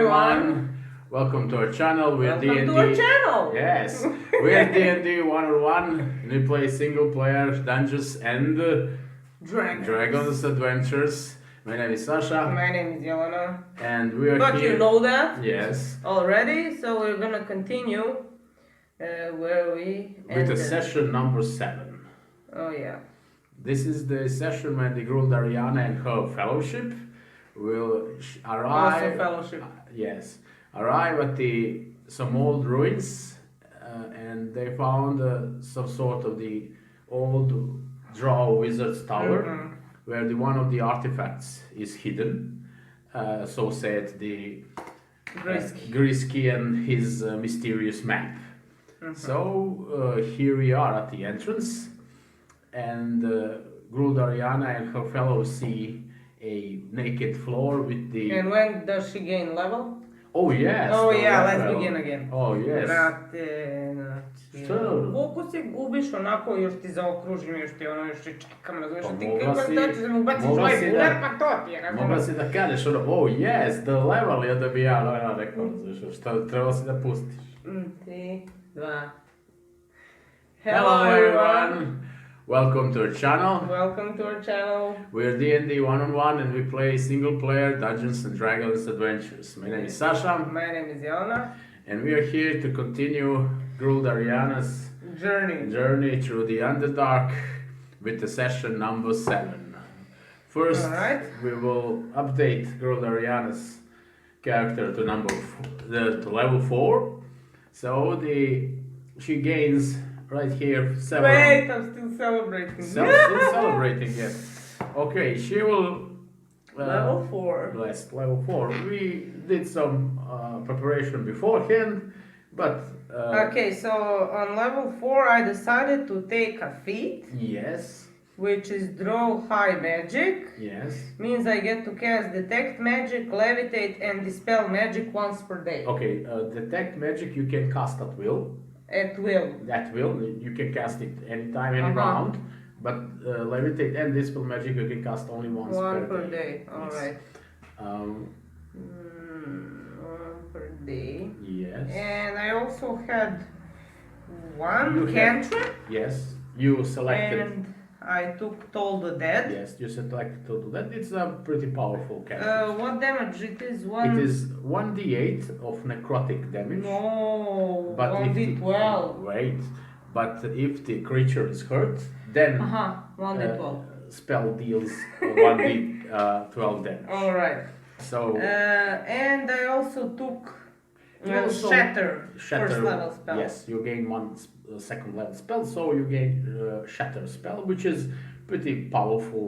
everyone. Welcome to our channel. We're Welcome D&D. to our channel. Yes, we're D&D 101 and we play single player dungeons and dragons adventures. My name is Sasha. My name is Jelena. And we are but here. You know that Yes. already, so we're gonna continue where we With ended. the session number 7. Oh yeah. This is the session when the Grulldhariana and her fellowship will arrive. Also fellowship. Yes, arrive at some old ruins, and they found some sort of the old drow wizard's tower, where one of the artifacts is hidden. So said the Grisky and his mysterious map. So here we are at the entrance, and Grulldhariana and her fellows see a naked floor with the... And when does she gain level? Oh yes! Oh yeah, let's level. begin again. Oh yes! Brate, znači... Što? Koliko se gubiš onako, još ti zaokružim, još ti ono, još ti čekam, razumiješ, ti mogla kako si- da ćeš da mu baciš mogla ovaj si bunar, da- pa to ti je, razumiješ. Mogla si da kažeš ono, oh yes, the level, ja da bi ja rekao, znaš, šta trebalo si da pustiš. 3, 2... Hello everyone! Welcome to our channel. Welcome to our channel. We're D&D 101 and we play single player Dungeons and Dragons adventures. My name is Sasha My name is Jelena. and we are here to continue Grulldhariana's journey through the Underdark with the session number 7. First, Alright. we will update Grulldhariana's character to to level 4. So she gains right here several... Wait, I'm still celebrating. Still celebrating, yes. Okay, she will... Level 4. Blessed, level 4. We did some preparation beforehand, but... Okay, so on level 4 I decided to take a feat, Yes, which is Draw High Magic. yes. Means I get to cast Detect Magic, Levitate and Dispel Magic once per day. Okay, Detect Magic you can cast at will. At will. That will, you can cast it anytime, any round. But Levitate and Dispel Magic you can cast only once per day. Yes. Alright. 1 per day. Yes. And I also had one You had- cantrip. Yes, you selected... And I took Toll the Dead. Yes, you selected to do that. It's a pretty powerful cantrip. What damage it is? It is 1d8 of necrotic damage. No, But if 1d12. Wait, but if the creature is hurt, then 1d12. spell deals 1d12 damage. Alright. So And I also took You also- Shatter, first level spell. Yes, you gain one second level spell, so you gain Shatter spell, which is pretty powerful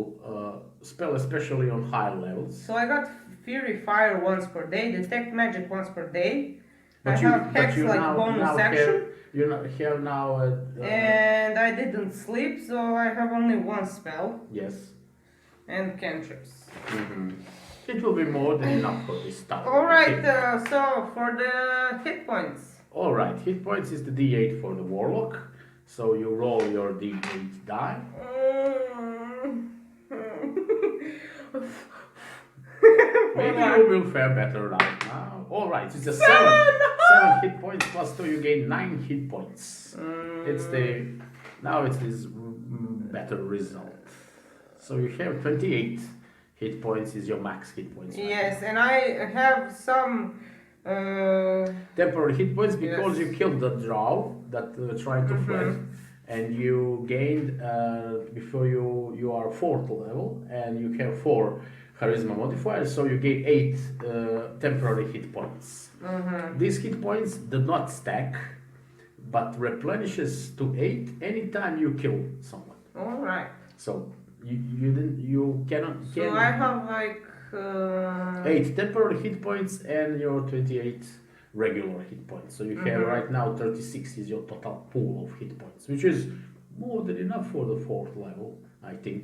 spell, especially on high levels. So I got Fury Fire once per day, Detect Magic once per day. I But have Hex you like now bonus action. have now And I didn't sleep, so I have only one spell yes. and cantrips. It will be more than enough for this tower. Alright, so for the hit points. Alright, hit points is the d8 for the warlock. So you roll your d8 die. Maybe you will fare better right now. Alright, it's a 7 hit points plus 2, you gain 9 hit points. Now it is better result. So you have 28 hit points is your max hit points. Right? Yes, and I have some Temporary hit points because Yes. you killed the drow that tried to flee, and you gained before you are 4th level and you have 4 charisma modifiers, so you gain 8 temporary hit points. These hit points do not stack, but replenishes to 8 anytime you kill someone. Alright. So you cannot. So I have like 8 temporary hit points and your 28 regular hit points. So you have right now 36 is your total pool of hit points, which is more than enough for the 4th level, I think.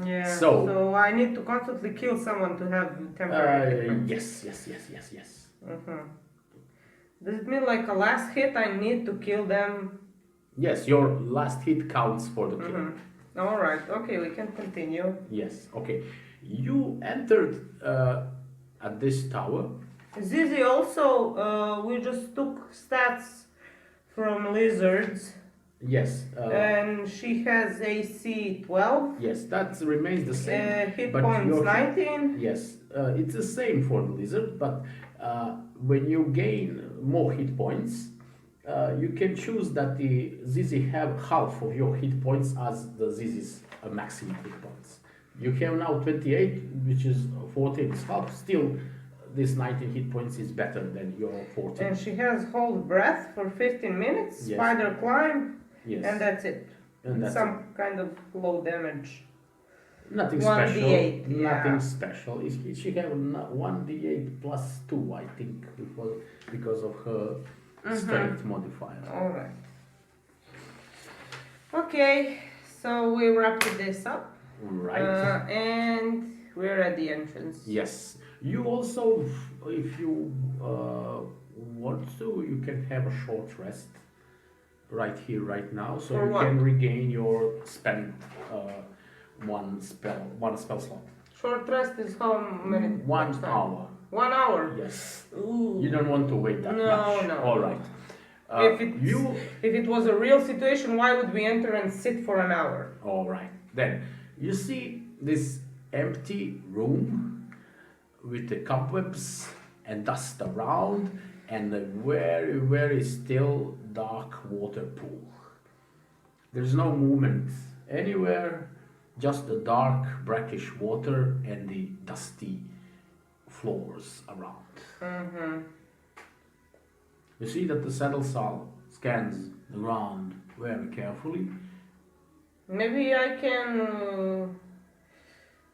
Yeah. So I need to constantly kill someone to have temporary hit points. Yes. Does it mean like a last hit I need to kill them? Yes, your last hit counts for the kill. Alright, okay, we can continue. Yes, okay. You entered at this tower Zizi also, we just took stats from lizards, Yes. and she has AC 12, Yes, that remains the same. hit but points your 19. Yes, it's the same for the lizard, but when you gain more hit points, you can choose that the Zizi have half of your hit points as the Zizi's maximum hit points. You have now 28, which is 14 is half. Still, this 19 hit points is better than your 14. And she has hold breath for 15 minutes, Yes. spider climb, Yes. and that's it. And that's Some kind of low damage. Nothing 1d8, special. yeah. Nothing special. She have 1d8 plus 2, I think, because of her strength modifier. Alright. Okay, so we wrapped this up. Right. And we're at the entrance. Yes. You also, if you want to, you can have a short rest right here, right now, so For you what? can regain your spent one spell slot. Short rest is how many? 1 time? hour. 1 hour? Yes. Ooh. You don't want to wait that No, much. no. All right. If it was a real situation, why would we enter and sit for an hour? All right. Then you see this empty room with the cobwebs and dust around and a very, very still dark water pool. There's no movement anywhere, just the dark brackish water and the dusty floors around. Mm-hmm. You see that the saddle scans the ground very carefully. Maybe I can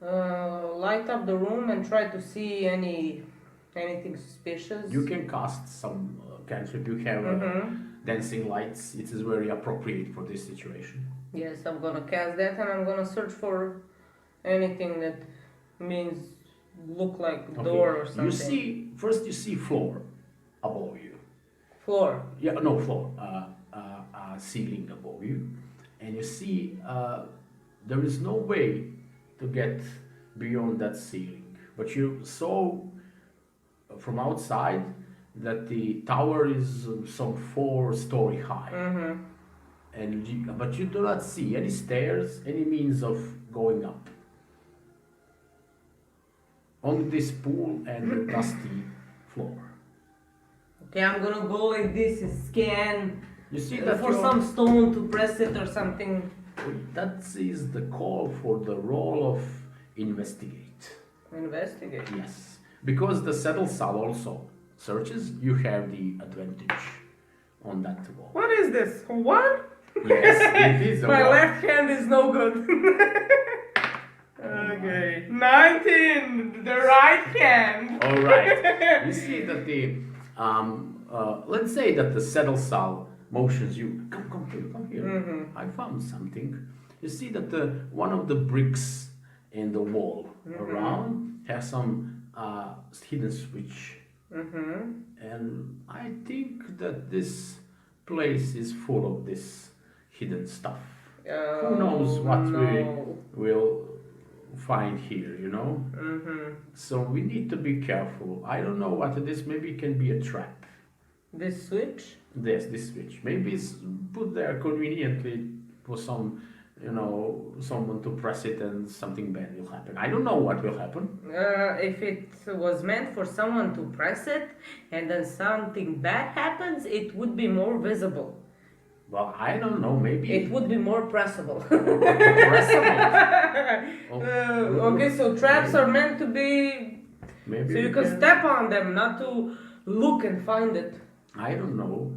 light up the room and try to see anything suspicious. You can cast some cantrip. You have dancing lights. It is very appropriate for this situation. Yes, I'm gonna cast that and I'm gonna search for anything that means look like door or something. You see floor above you. Floor. Yeah, no floor. Ceiling above you, and you see there is no way to get beyond that ceiling. But you saw from outside that the tower is some 4-story high. Mm-hmm. But you do not see any stairs, any means of going up. Only this pool and the dusty floor. Okay, I'm gonna go like this and scan You see that for some stone to press it or something. That is the call for the role of investigate. Investigate. Yes, because the saddle sal also searches, you have the advantage on that wall. What is this? What? Yes, it is a My wall. left hand is no good. Okay. 19! The right hand! All right. You see that the let's say that the saddle sal motions you. Come here. Mm-hmm. I found something. You see that one of the bricks in the wall around has some hidden switch. Mm-hmm. And I think that this place is full of this hidden stuff. Who knows what we will find here, you know? Mm-hmm. So we need to be careful. I don't know what it is. Maybe it can be a trap. This switch? This switch. Maybe it's put there conveniently for some, someone to press it and something bad will happen. I don't know what will happen. If it was meant for someone to press it and then something bad happens, it would be more visible. Well, I don't know. Maybe It would be more pressable. pressable. Okay, so traps are meant to be Maybe so you we can step on them, not to look and find it. I don't know.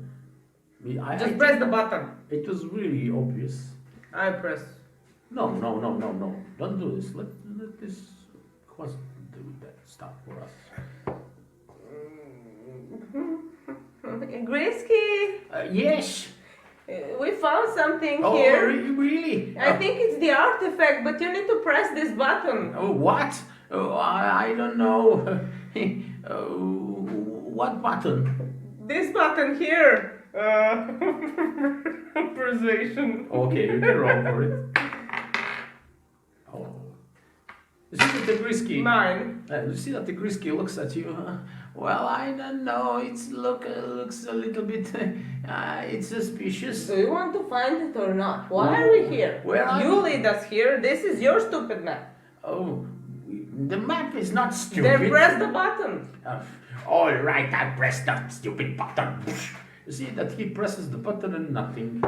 Just press the button. It was really obvious. I press. No. Don't do this. Let this quest do that stuff for us. Grisky, Yes. we found something Oh, here. really? I think it's the artifact, but you need to press this button. Oh, what? Oh, I don't know. What button? This button here. Persuasion. Okay, you can roll for it. Oh. You see that the Grisky... Mine. You see that the Grisky looks at you. Well, I don't know. Looks a little bit. It's suspicious. Do you want to find it or not? Why are we here? Where are You we? lead us here. This is your stupid map. Oh, the map is not stupid. Then press the button. All right, I pressed that stupid button. You see that he presses the button and nothing.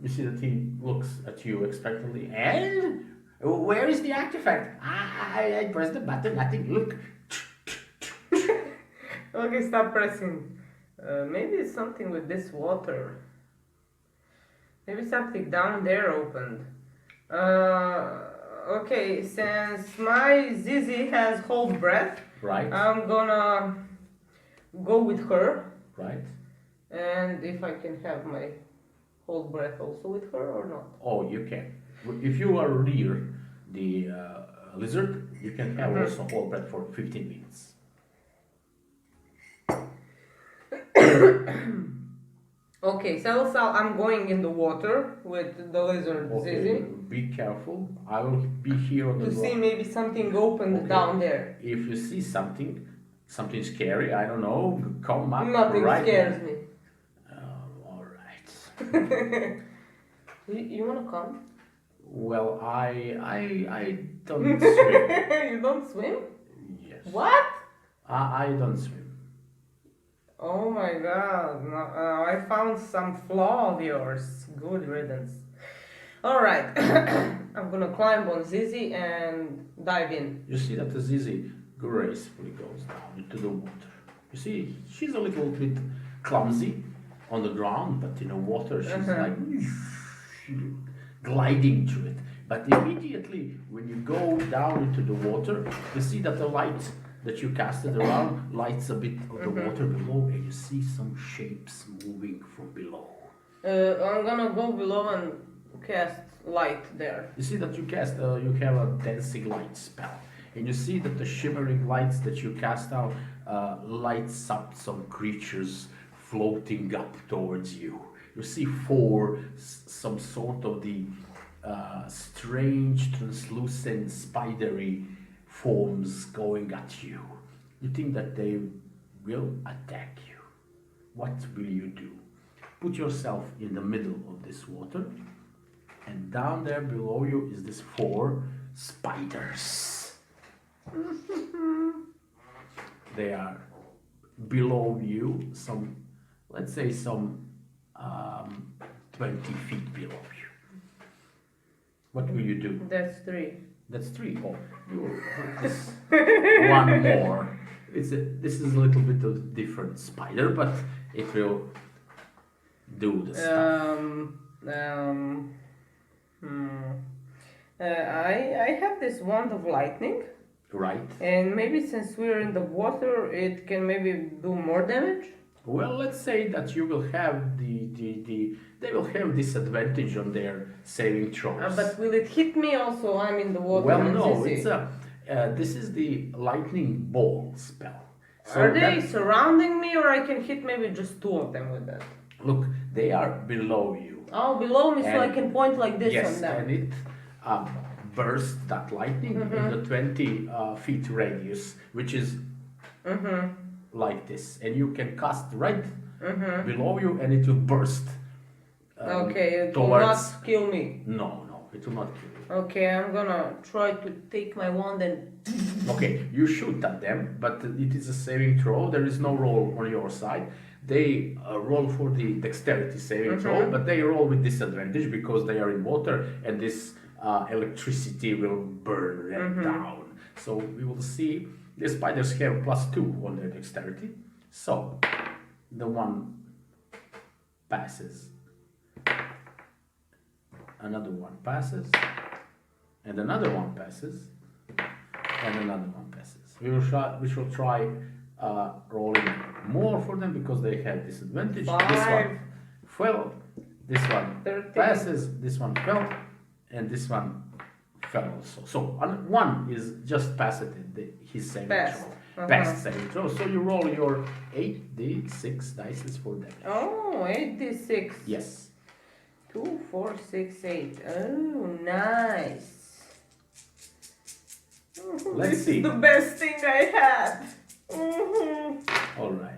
You see that he looks at you expectantly. And where is the artifact? I pressed the button, nothing. Look. Okay, stop pressing. Maybe it's something with this water. Maybe something down there opened. Okay, since my Zizi has hold breath, Right. I'm gonna go with her. Right. And if I can have my hold breath also with her or not. Oh, you can. If you are near the lizard, you can have also hold breath for 15 minutes. Okay, so I'm going in the water with the lizard Okay, Zizi be careful. I will be here on the to see ground. maybe something opened Okay. down there. If you see something scary, I don't know, come up Nothing right scares me. All right. You wanna come? Well, I don't swim. You don't swim? Yes. What? I don't swim. Oh my god, no, I found some flaw of yours. Good riddance. Alright, I'm gonna climb on Zizi and dive in. You see that the Zizi gracefully goes down into the water. You see, she's a little bit clumsy on the ground, but in the water she's like gliding through it. But immediately when you go down into the water, you see that the light that you casted around lights a bit of the water below, and you see some shapes moving from below. I'm gonna go below and cast light there. You see that you have a dancing light spell, and you see that the shimmering lights that you cast out lights up some creatures floating up towards you. You see some sort of the strange, translucent, spidery forms going at you. You think that they will attack you. What will you do? Put yourself in the middle of this water, and down there below you is this 4 spiders. They are below you, let's say some 20 feet below you. What will you do? That's 3. That's 3. Oh, you will put this one more. This is a little bit of a different spider, but it will do the stuff. I have this wand of lightning, Right. and maybe since we're in the water, it can maybe do more damage. Well, let's say that you will have they will have disadvantage on their saving throws. But will it hit me also? I'm in the water. Well, and no, Zizi. this is the lightning ball spell. So Are they surrounding me, or I can hit maybe just 2 of them with that? Look, they are below you. Oh, below me, so I And- can point like this Yes, on them. and it bursts that lightning in the 20 feet radius, which is like this, and you can cast right below you, and it will burst. Okay, it will towards. not kill me. No, it will not kill you. Okay, I'm gonna try to take my wand and. Okay, you shoot at them, but it is a saving throw. There is no roll on your side. They roll for the dexterity saving throw, but they roll with disadvantage because they are in water, and this electricity will burn them down. So we will see. The spiders have +2 on their dexterity. So the one passes. Another one passes. And another one passes. And another one passes. We shall try rolling more for them because they have disadvantage. This 5. one fell. This one 13. passes. This one fell. And this one fell also. So one is just passed his saving Passed. throw. Passed saving throw. So you roll your 8d6 dice for damage. Oh, 8d6. Yes. 2, 4, 6, 8. Oh, nice. Let's This see. is the best thing I had. All right.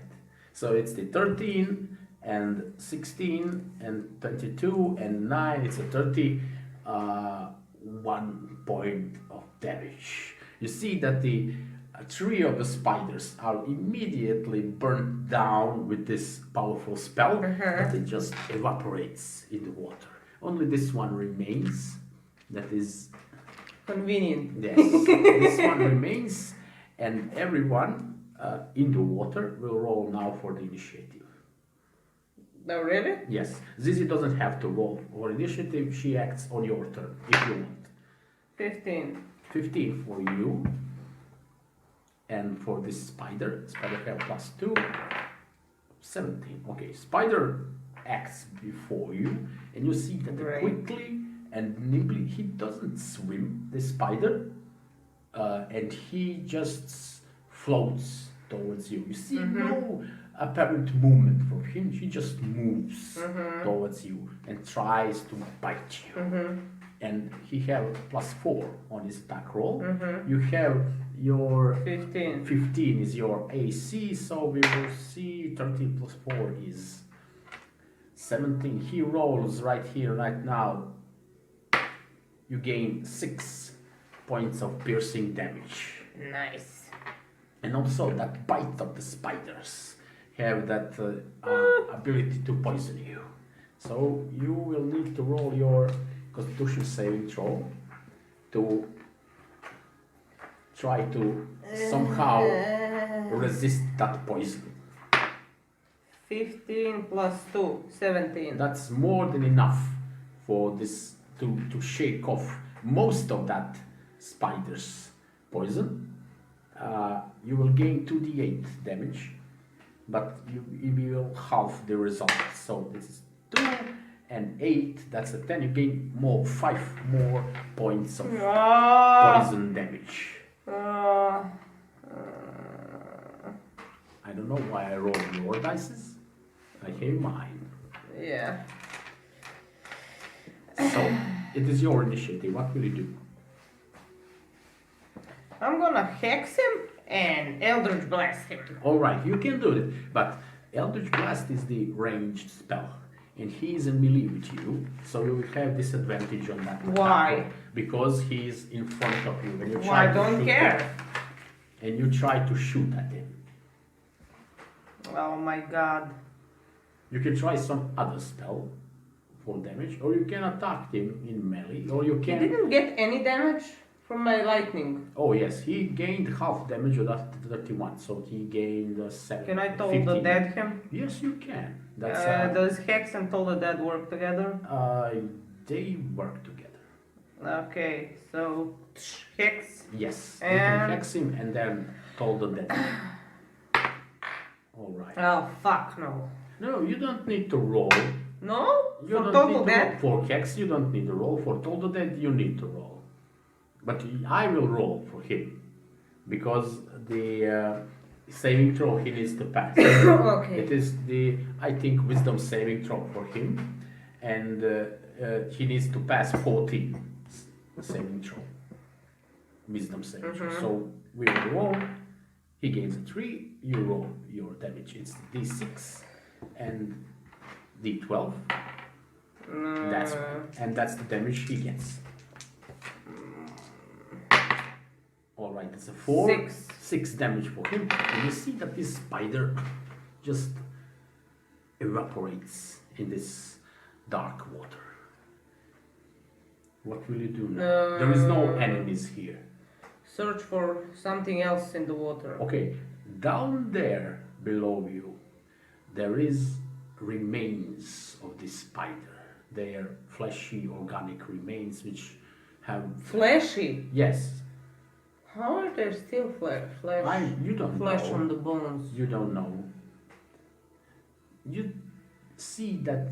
So it's the 13 and 16 and 22 and 9. It's a 31 point of damage. You see that the three of the spiders are immediately burnt down with this powerful spell, but it just evaporates in the water. Only this one remains. That is convenient. yes. This one remains, and everyone in the water will roll now for the initiative. No, really? Yes, Zizi doesn't have to roll for initiative. She acts on your turn if you want. 15. 15 for you. And for this spider have +2, 17. Okay, spider acts before you, and you see that Right. quickly and nimbly, he doesn't swim, the spider, and he just floats towards you. You see no apparent movement from him, he just moves towards you and tries to bite you. And he have +4 on his attack roll. You have your 15. 15 is your AC, so we will see 13 plus 4 is 17. He rolls right here, right now. You gain 6 points of piercing damage. Nice. And also that bite of the spiders have that ability to poison you. So you will need to roll your Constitution saving throw to try to somehow resist that poison. 15 plus 2, 17. That's more than enough for this to shake off most of that spider's poison. You will gain 2d8 damage, but you will halve the result. So this is 2 and 8, that's a 10. You gain 5 more points of poison damage. I don't know why I rolled your dices. I have mine. Yeah. So, it is your initiative. What will you do? I'm gonna hex him and Eldritch Blast him. Alright, you can do it. But Eldritch Blast is the ranged spell. And he is in melee with you, so you will have disadvantage on that. Why? Attack, because he is in front of you. When you Well, try I to don't shoot care. him, and you try to shoot at him. Oh my god. You can try some other spell for damage, or you can attack him in melee, or you He can... didn't get any damage from my lightning. Oh yes, he gained half damage of that 31, so he gained 7. Can I Toll 15. the Dead him? Yes, you can. That's Does Hex and Toll the Dead work together? they work together. Okay, so Hex. Yes, you And- can hex him and then toll the dead. All right. Oh fuck no. No, you don't need to roll. No? You For don't Toll need the to Dead? roll. For hex, you don't need to roll. For toll the dead, you need to roll. But I will roll for him because the saving throw he needs to pass. Okay. It is the, I think, wisdom saving throw for him, and he needs to pass 14 saving throw. Wisdom saving throw. So we will roll. He gains a 3. You roll your damage. It's d6 and d12. That's the damage he gets. All right, that's a 4. 6. 6 damage for him. And you see that this spider just evaporates in this dark water. What will you do now? There is no enemies here. Search for something else in the water. Okay, down there below you, there is remains of this spider. They are fleshy, organic remains which have... Fleshy? Yes. How are there still flesh? You don't Flesh know. on the bones. You don't know. You see that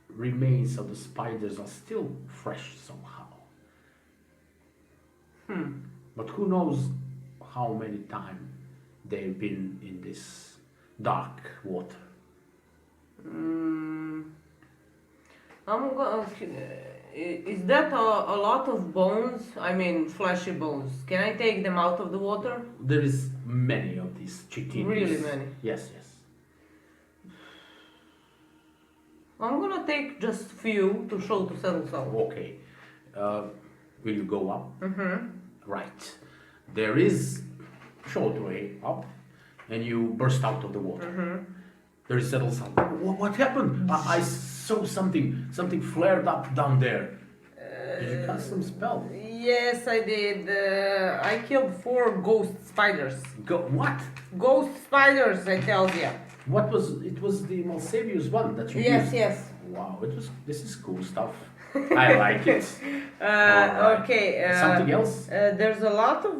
remains of the spiders are still fresh somehow. But who knows how many times they've been in this dark water. I'm gonna. Is that a lot of bones? I mean, fleshy bones. Can I take them out of the water? There is many of these these chitin. Really many. Yes, yes. I'm gonna take just few to show to settle soul. Okay. Will you go up? Mm-hmm. Right. There is short way up, and you burst out of the water. Mm-hmm. There is settled sound. What happened? I saw something flared up down there. Did you cast some spell? Yes, I did. I killed 4 ghost spiders. What? Ghost spiders, I tell you. What was it? Was the Malsavius one that you Yes, used? yes. Wow, it was. This is cool stuff. I like it. Alright. Okay. Something else? There's a lot of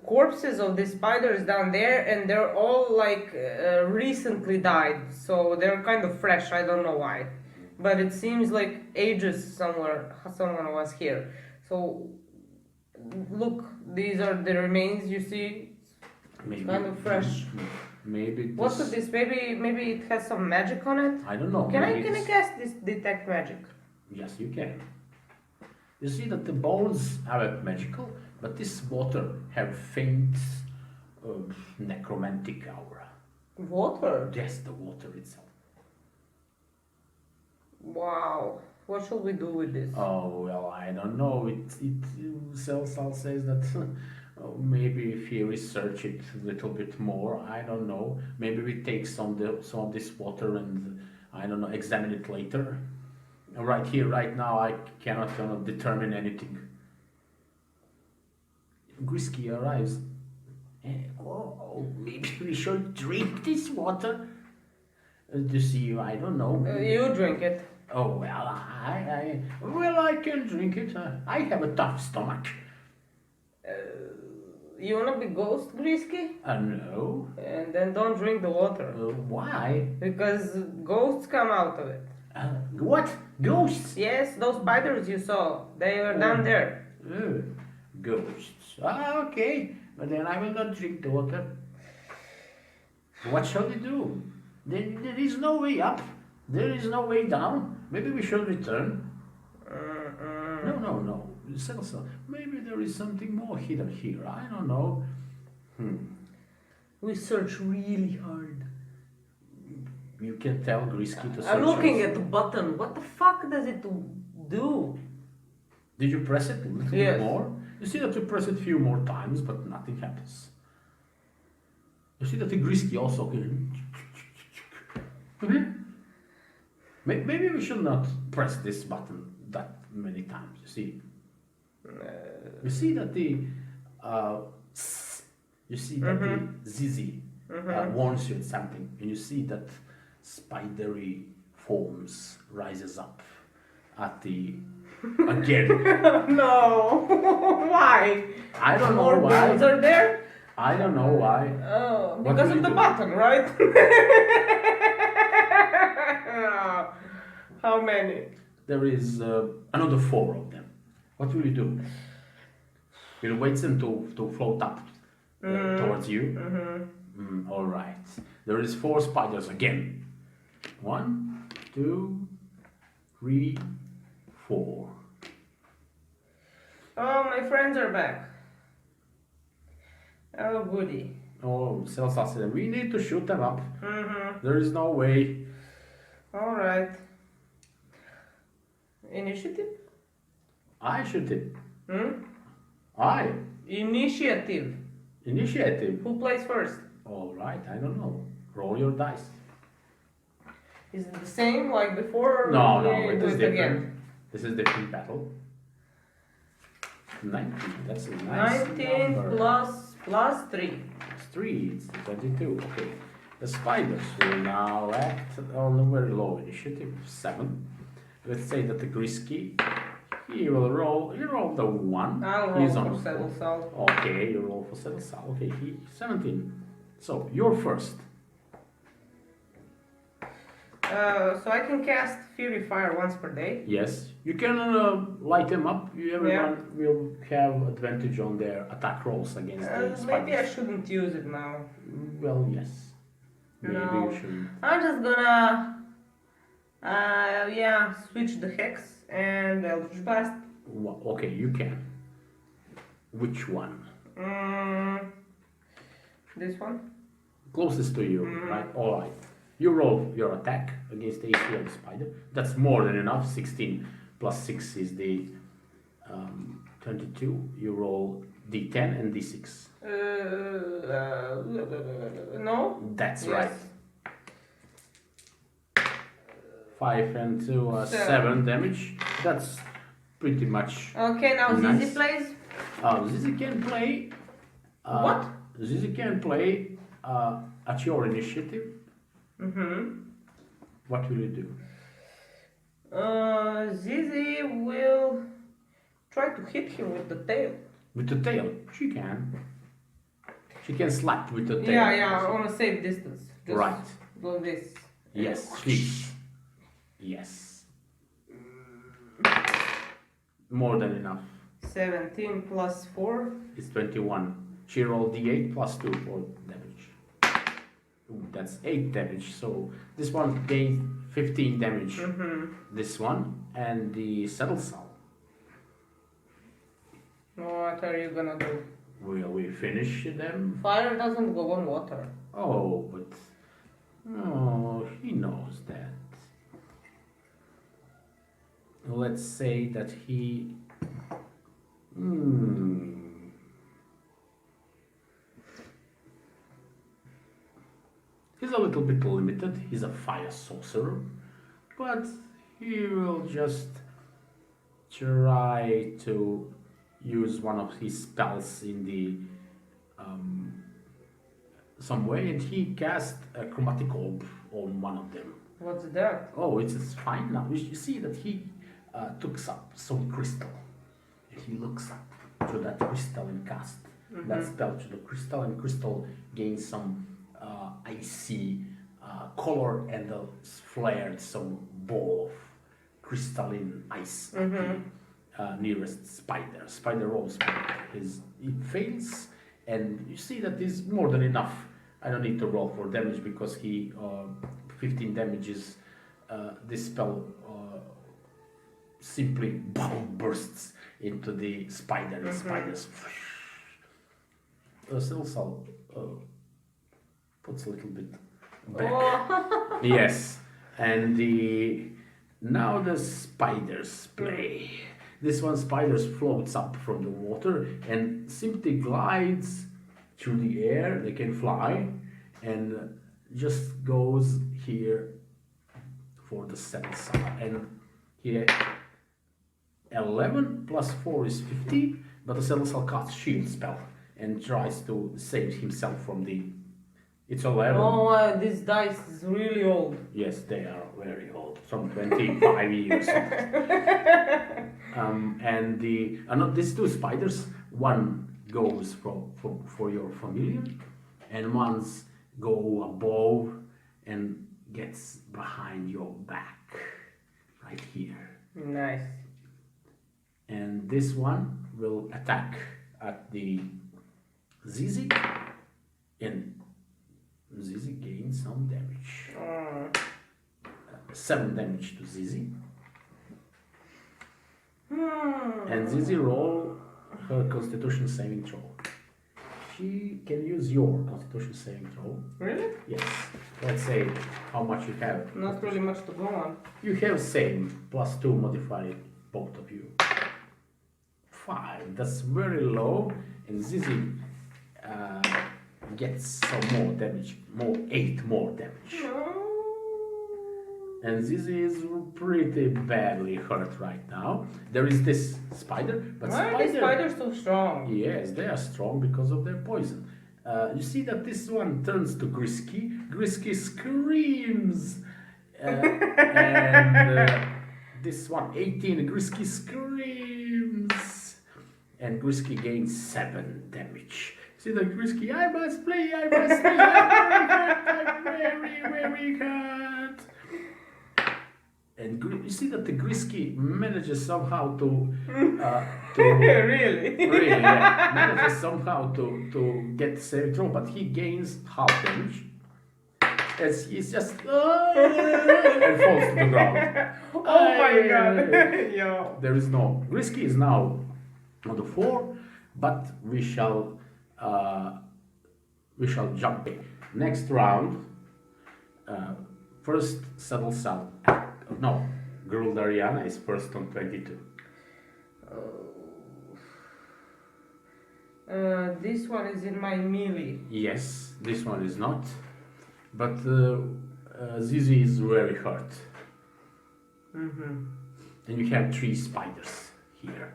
corpses of the spiders down there, and they're all like recently died, so they're kind of fresh. I don't know why, but it seems like ages someone was here. So look, these are the remains. You see, Maybe. kind of fresh. Maybe. What could this? Maybe it has some magic on it. I don't know. Can I maybe cast this detect magic? Yes, you can. You see that the bones are magical, but this water have faint necromantic aura. Water. Yes, the water itself. Wow. What shall we do with this? Oh well, I don't know. Celsal says that maybe if you research it a little bit more, I don't know. Maybe we take some of this water and I don't know, examine it later. Right here, right now, I cannot determine anything. Grisky arrives. Maybe we should drink this water. To see, I don't know. You drink it. Oh well, I can drink it. I have a tough stomach. You wanna be ghost, Grisky? No. And then don't drink the water. Why? Because ghosts come out of it. What? Ghosts? Yes, those spiders you saw, they were down there. Ghosts. Okay. But then I will not drink the water. What shall we do? There is no way up. There is no way down. Maybe we should return. No. Celsa, maybe there is something more hidden here. I don't know. We search really hard. You can tell Grisky to search. I'm looking us. at the button. What the fuck does it do? Did you press it a little Yes. bit more? You see that you press it a few more times, but nothing happens. You see that the Grisky also can. Maybe we should not press this button that many times. You see. You see that the the Zizi warns you at something, and you see that spidery forms rises up at the again. No. Why? I don't know More why. bones are there? I don't know why. Oh, What because will of the you do? button, right? How many? There is another 4 of them. What will you do? You'll wait them to float up towards you. All right. There is 4 spiders again. 1, 2, 3, 4. Oh, my friends are back. Oh, goody. Oh, Celsa said, we need to shoot them up. There is no way. Alright. Initiative? I shoot it. Hmm? I. Initiative. Initiative. Who plays first? All right, I don't know. Roll your dice. Is it the same like before? Or No, we it do is it different. again? This is different battle. 19. That's a nice 19 number. plus 3. It's 3. It's 22. Okay. The spiders will now act on a very low initiative, 7. Let's say that the Grisky, he will roll. You roll the 1. I'll roll He's on for the settle four. salt. Okay, you roll for settle salt. Okay, he 17. So you're first. So I can cast Fury Fire once per day. Yes, you can light them up. Everyone will have advantage on their attack rolls against the spiders. Maybe I shouldn't use it now. Well, yes. Maybe No. you should. I'm just gonna switch the hex and Eldritch Blast. Okay, you can. Which one? This one? closest to you, right? All right. You roll your attack against the AC of the spider. That's more than enough. 16 plus 6 is the 22. You roll d10 and d6. No? That's Yes. right. 5 and 2 7. 7 damage. That's pretty much Okay, now nice. Zizi plays. Zizi can play. What? Zizi can play at your initiative. What will you do? Zizi will try to hit him with the tail. With the tail, she can. She can slap with the tail. Yeah, on a safe distance. Just Right. go this. Yes, please. Yes. More than enough. 17 plus 4. It's 21. She rolled d8 plus 2 for damage. Ooh, that's 8 damage. So this one gains 15 damage. This one and the saddle saw. What are you gonna do? Will we finish them? Fire doesn't go on water. Oh, but no, he knows that. Let's say that he. He's a little bit limited. He's a fire sorcerer, but he will just try to use one of his spells in the some way, and he cast a chromatic orb on one of them. What's that? Oh, it's fine now. You see that he took up some crystal, and he looks up to that crystal and cast that spell to the crystal, and crystal gains some icy color and flared some ball of crystalline ice at the nearest spider rolls. It fails, and you see that is more than enough. I don't need to roll for damage because he 15 damages. This spell simply bursts into the spider. The spiders Silsal puts a little bit back. Oh. Yes, and now the spiders play. This one spiders floats up from the water and simply glides through the air. They can fly and just goes here for the cells. And here 11 plus 4 is 50, but the Celestial casts shield spell and tries to save himself from the. It's 11. Oh, this dice is really old. Yes, they are very old, some 25 years old. And these two spiders, one goes for your familiar, and one's go above and gets behind your back, right here. Nice. And this one will attack at the Zizi, and Zizi gains some damage. 7 damage to Zizi. And Zizi roll her Constitution saving throw. She can use your Constitution saving throw. Really? Yes. Let's say how much you have. Not really much to go on. You have same plus 2 modifier, both of you. 5. That's very low, and Zizi gets some more damage. 8 more damage. And Zizi is pretty badly hurt right now. There is this spider, but Why are these spiders so strong? Yes, they are strong because of their poison. You see that this one turns to Grisky. Grisky screams. And this one, 18, Grisky screams. And Grisky gains 7 damage. See the Grisky, I must play, I'm very hurt. And you see that the Grisky manages somehow to Really? really, yeah, manages somehow to get saving throw, but he gains half damage as he's just and falls to the ground. Oh my god! Yo. There is no Grisky is now on the 4, but we shall jump in. next round, first Saddle Sal. No, Grulldhariana is first on 22. This one is in my melee. Yes, this one is not. But Zizi is very hurt. Mm-hmm. And you have 3 spiders here.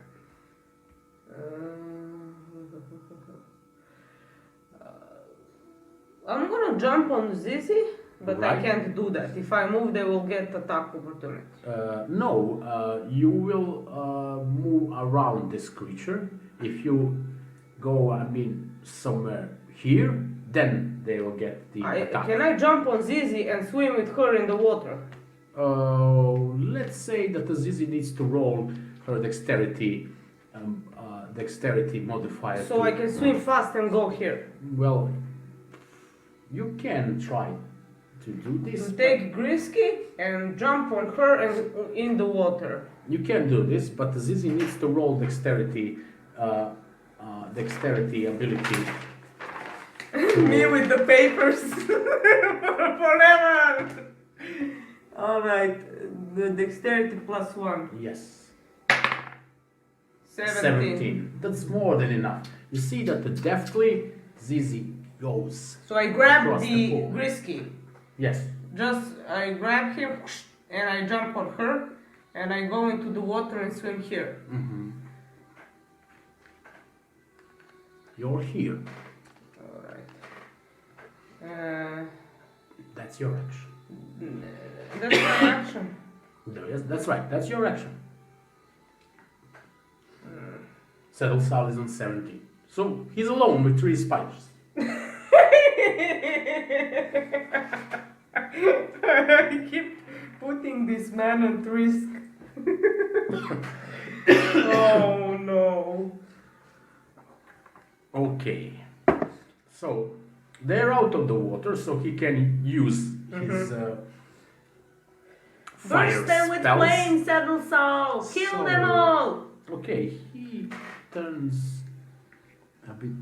I'm gonna jump on Zizi, but I Right. can't do that. If I move, they will get attack opportunity. No, you will move around this creature. If you go, somewhere here, then they will get the attack. Can I jump on Zizi and swim with her in the water? Let's say that the Zizi needs to roll her dexterity modifier. So I can swim fast and go here. Well, you can try to do this. To take Grisky and jump on her and in the water. You can do this, but the Zizi needs to roll dexterity ability. Me with the papers forever. All right, the dexterity +1. Yes. 17. That's more than enough. You see that the deftly Zizi goes. So I grab across the pool. Grisky. Yes. I grab him and I jump on her and I go into the water and swim here. Mm-hmm. You're here. All right. That's your action. That's my action. No, yes, that's right. That's your action. Saddle Sal is on 17. So he's alone with 3 spiders. I keep putting this man at risk. Oh no. Okay. So they're out of the water, so he can use his fire Burst them with spells. flames, Saddle Sal! Kill So- them all! Okay, he turns a bit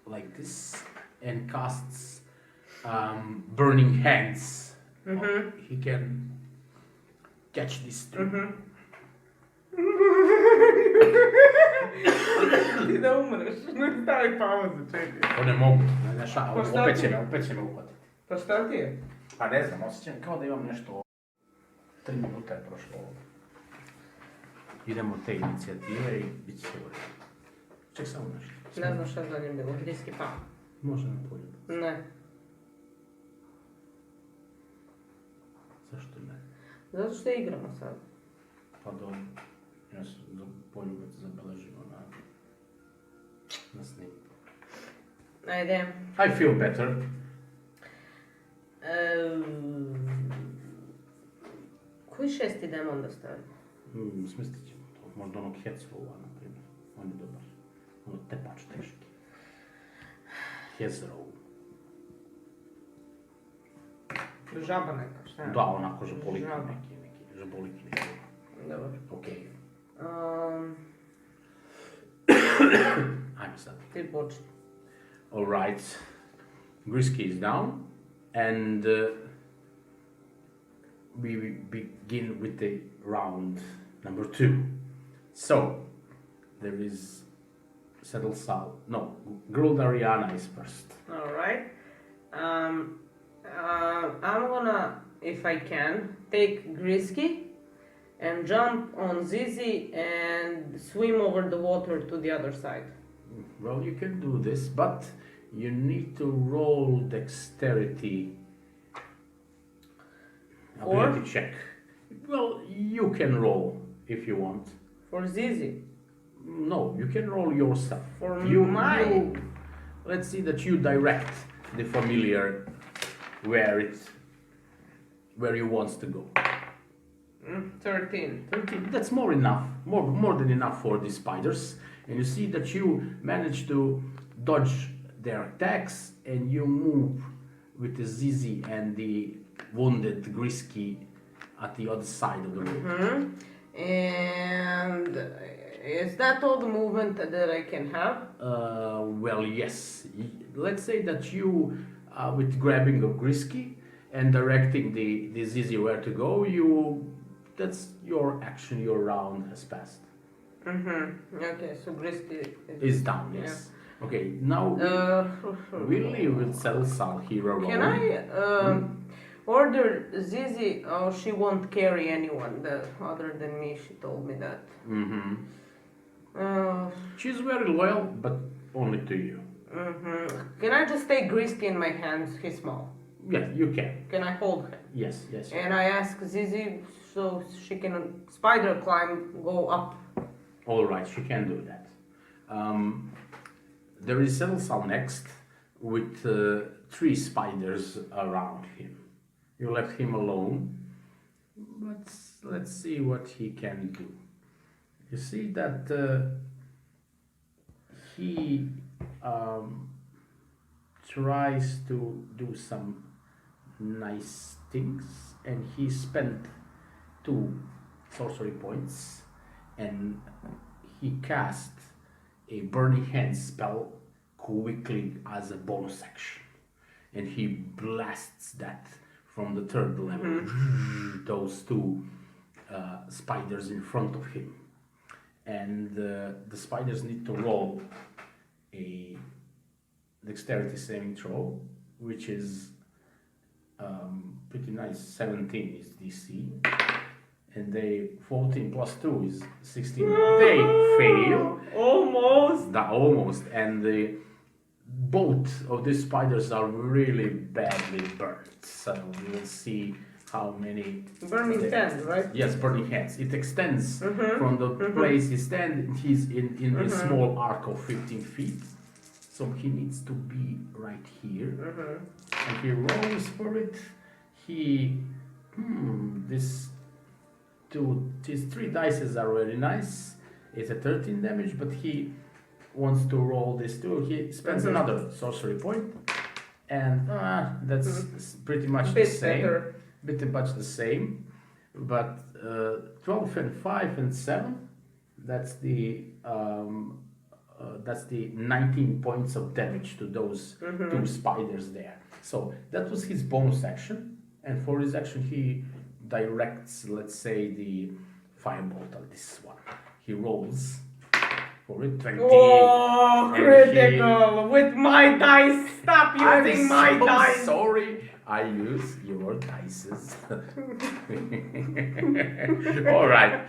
like this and casts burning hands. Mm-hmm. He can catch these 2. Mm-hmm. Ti da umreš, ne stavi pauzu, čekaj. To ne mogu, Pa šta opet ti? će me uhvatiti. Pa šta ti je? Pa ne znam, osjećam kao da imam nešto. 3 minuta je prošlo. Idemo te inicijative i bit će u redu. Ček samo nešto. Ne znam šta za njim bilo, griski pa. Može me poljubiti. Ne. Zašto ne? Zato što igramo sad. Pa dobro. Ja sam za poljubac zabeležio na snimku. Ajde. I feel better. Koji 6. demon da stavimo? Smislit ćemo to. Možda onog Hecrova, na primjer. On je dobar. Ono tepač teški. Hezrov. Žaba neka, šta je? Da, onako žaboliki Žaba. neki. Žaboliki neki. Dobro. Okej. Ajme sad. Ti počni. Alright. Grisky is down. And we begin with the round number 2. So, there is Saddle Sal. No, Grulldhariana is first. Alright. I'm gonna, if I can, take Grisky and jump on Zizi and swim over the water to the other side. Well, you can do this, but you need to roll dexterity ability check. Well, you can roll if you want. For Zizi. No, you can roll yourself. For you, mine. Let's see that you direct the familiar where he wants to go. 13. 13. That's more than enough for the spiders. And you see that you manage to dodge their attacks, and you move with the Zizi and the wounded Grisky at the other side of the room. And is that all the movement that I can have? Well, yes. Let's say that you with grabbing of Grisky and directing the Zizi where to go. That's your action. Your round has passed. Okay, so Grisky Is down. Yes. Okay. Now we'll leave with Sal hero roll. can I order Zizi? Oh, she won't carry anyone other than me. She told me that. She's very loyal, but only to you. Can I just take Grisky in my hands? He's small. Yes, you can. Can I hold him? Yes. And I ask Zizi so she can spider climb, go up. All right, she can do that. There is Sal next with 3 spiders around him. You left him alone, but let's see what he can do. You see that he tries to do some nice things, and he spent 2 sorcery points, and he cast a Burning Hands spell quickly as a bonus action, and he blasts that from the 3rd level, those 2 spiders in front of him, and the spiders need to roll a dexterity saving throw, which is pretty nice. 17 is DC, and they 14 plus 2 is 16. They fail. Almost, and both of these spiders are really badly burnt. So we will see how many. Burning hands, right? Yes, burning hands. It extends from the place he stands. He's in a small arc of 15 feet. So he needs to be right here. And he rolls for it. These 3 dices are very nice. It's a 13 damage, but he wants to roll this too. He spends another sorcery point, and that's pretty much the same. Pretty much the same, but 12 and 5 and 7. That's the 19 points of damage to those 2 spiders there. So that was his bonus action, and for his action he directs, let's say, the firebolt on this one. He rolls for it 20. Oh, critical! With my dice! Stop using my dice! Sorry, I use your dices. All right.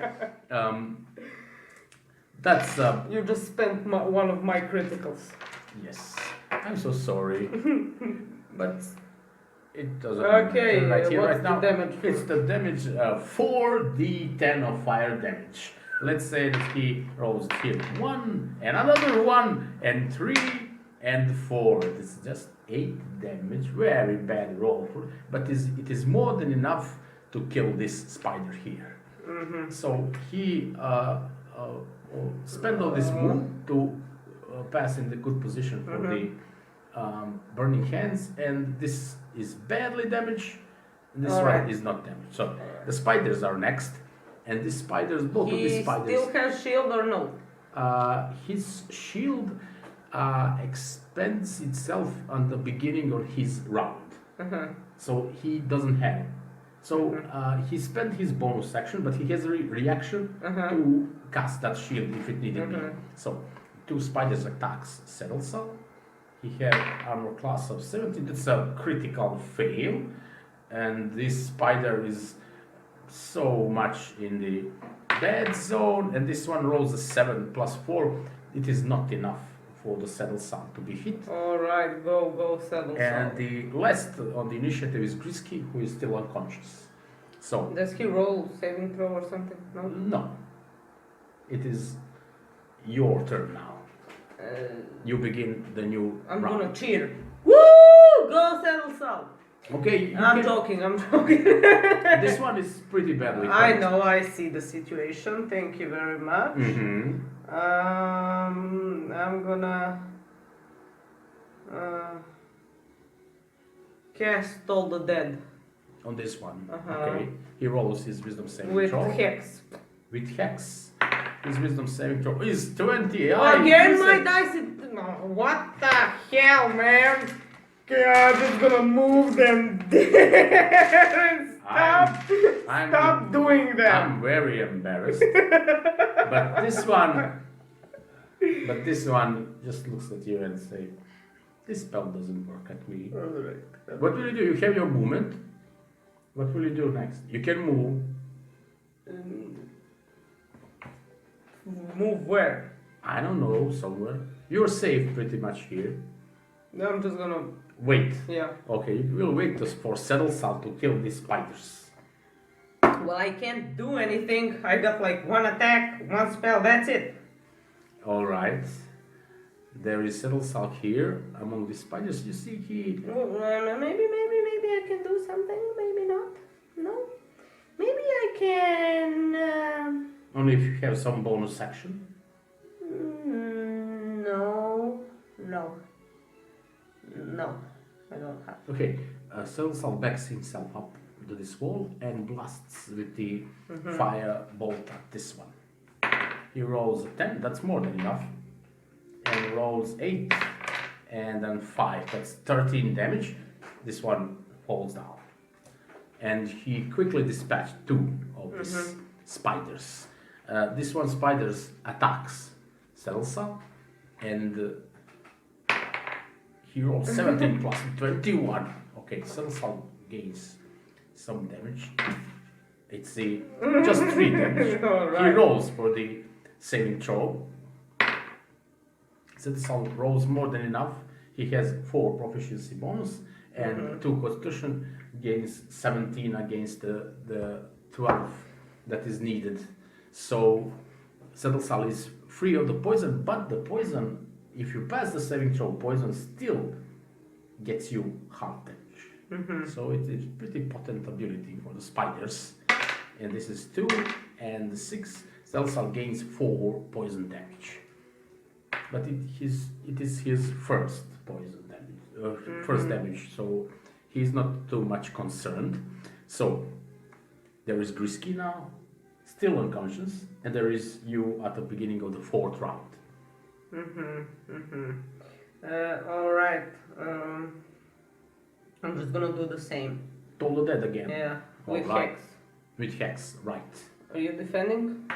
That's You just spent one of my criticals. Yes, I'm so sorry, but it doesn't. Okay, right here, what's right now. the damage? It's the damage 4d10 of fire damage. Let's say that he rolls here 1 and another 1 and 3 and 4. It's just 8 damage. Very bad roll, but it is more than enough to kill this spider here. So he spend all this move to pass in the good position for the burning hands, and this is badly damaged. This one is not damaged. So the spiders are next, and these spiders, both of these spiders. He still has shield or no? His shield expends itself on the beginning of his round, so he doesn't have it. So he spent his bonus action, but he has a reaction to cast that shield if it needed be. So 2 spiders attacks Settlesal. He had armor class of 17. That's a critical fail, and this spider is so much in the dead zone. And this one rolls a 7 plus 4. It is not enough for the Settlesal to be hit. All right, go Settlesal. And the last on the initiative is Grisky, who is still unconscious. So does he roll saving throw or something? No. No. It is your turn now. You begin the new I'm round. gonna cheer. Woo! Go Settlesal. Okay. I'm joking. This one is pretty badly hurt. I know. I see the situation. Thank you very much. I'm gonna cast All the Dead. On this one. Okay. He rolls his wisdom saving with throw. Hex. With Hex. His wisdom saving throw is 20. Again, my dice. No, what the hell, man? God, it's gonna move them there. Stop doing that. I'm very embarrassed. but this one just looks at you and say, this spell doesn't work at me. Alright. What will you do? You have your movement. What will you do next? You can move. Move where? I don't know, somewhere. You're safe pretty much here. No, I'm just gonna. Wait. Yeah. Okay, you will wait for Saddlesal to kill these spiders. Well, I can't do anything. I got like one attack, one spell, that's it. Alright. There is Saddlesal here among the spiders. You see, he. Maybe I can do something. Maybe not. No. Maybe I can. Only if you have some bonus action. No. I don't have. Okay, Saddlesal backs himself up to this wall and blasts with the fire bolt at this one. He rolls a 10, that's more than enough. And rolls 8 and then 5, that's 13 damage. This one falls down. And he quickly dispatched 2 of these spiders. This one spiders attacks Saddlesal and he rolls 17 plus 21. Okay, Saddlesal gains some damage. It's just 3 damage. Right. He rolls for the saving throw. Saddlesal rolls more than enough. He has 4 proficiency bonus and 2 constitution, gains 17 against the 12 that is needed. So Saddlesal is free of the poison, but the poison, if you pass the saving throw, poison still gets you half damage. So it is pretty potent ability for the spiders. And this is 2 and 6. Saddlesal gains 4 poison damage. But it is his first poison damage, first damage, so he's not too much concerned. So there is Grisky now, still unconscious, and there is you at the beginning of the 4th round. Alright. I'm just gonna do the same. Toll the Dead again. Yeah, with Alright. Hex. With Hex, right. Are you defending?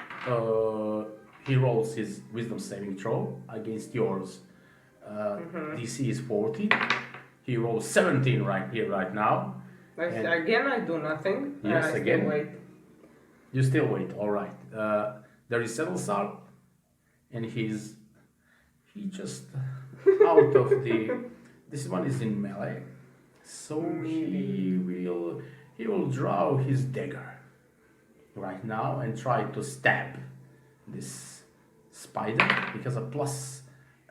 He rolls his wisdom saving throw against yours. DC is 40. He rolls 17 right here, right now. Again, I do nothing. Yes, I again. Still wait. You still wait, alright. There is Saddlesal, and he just out of the. This one is in melee, so he will draw his dagger right now and try to stab this spider. He has a plus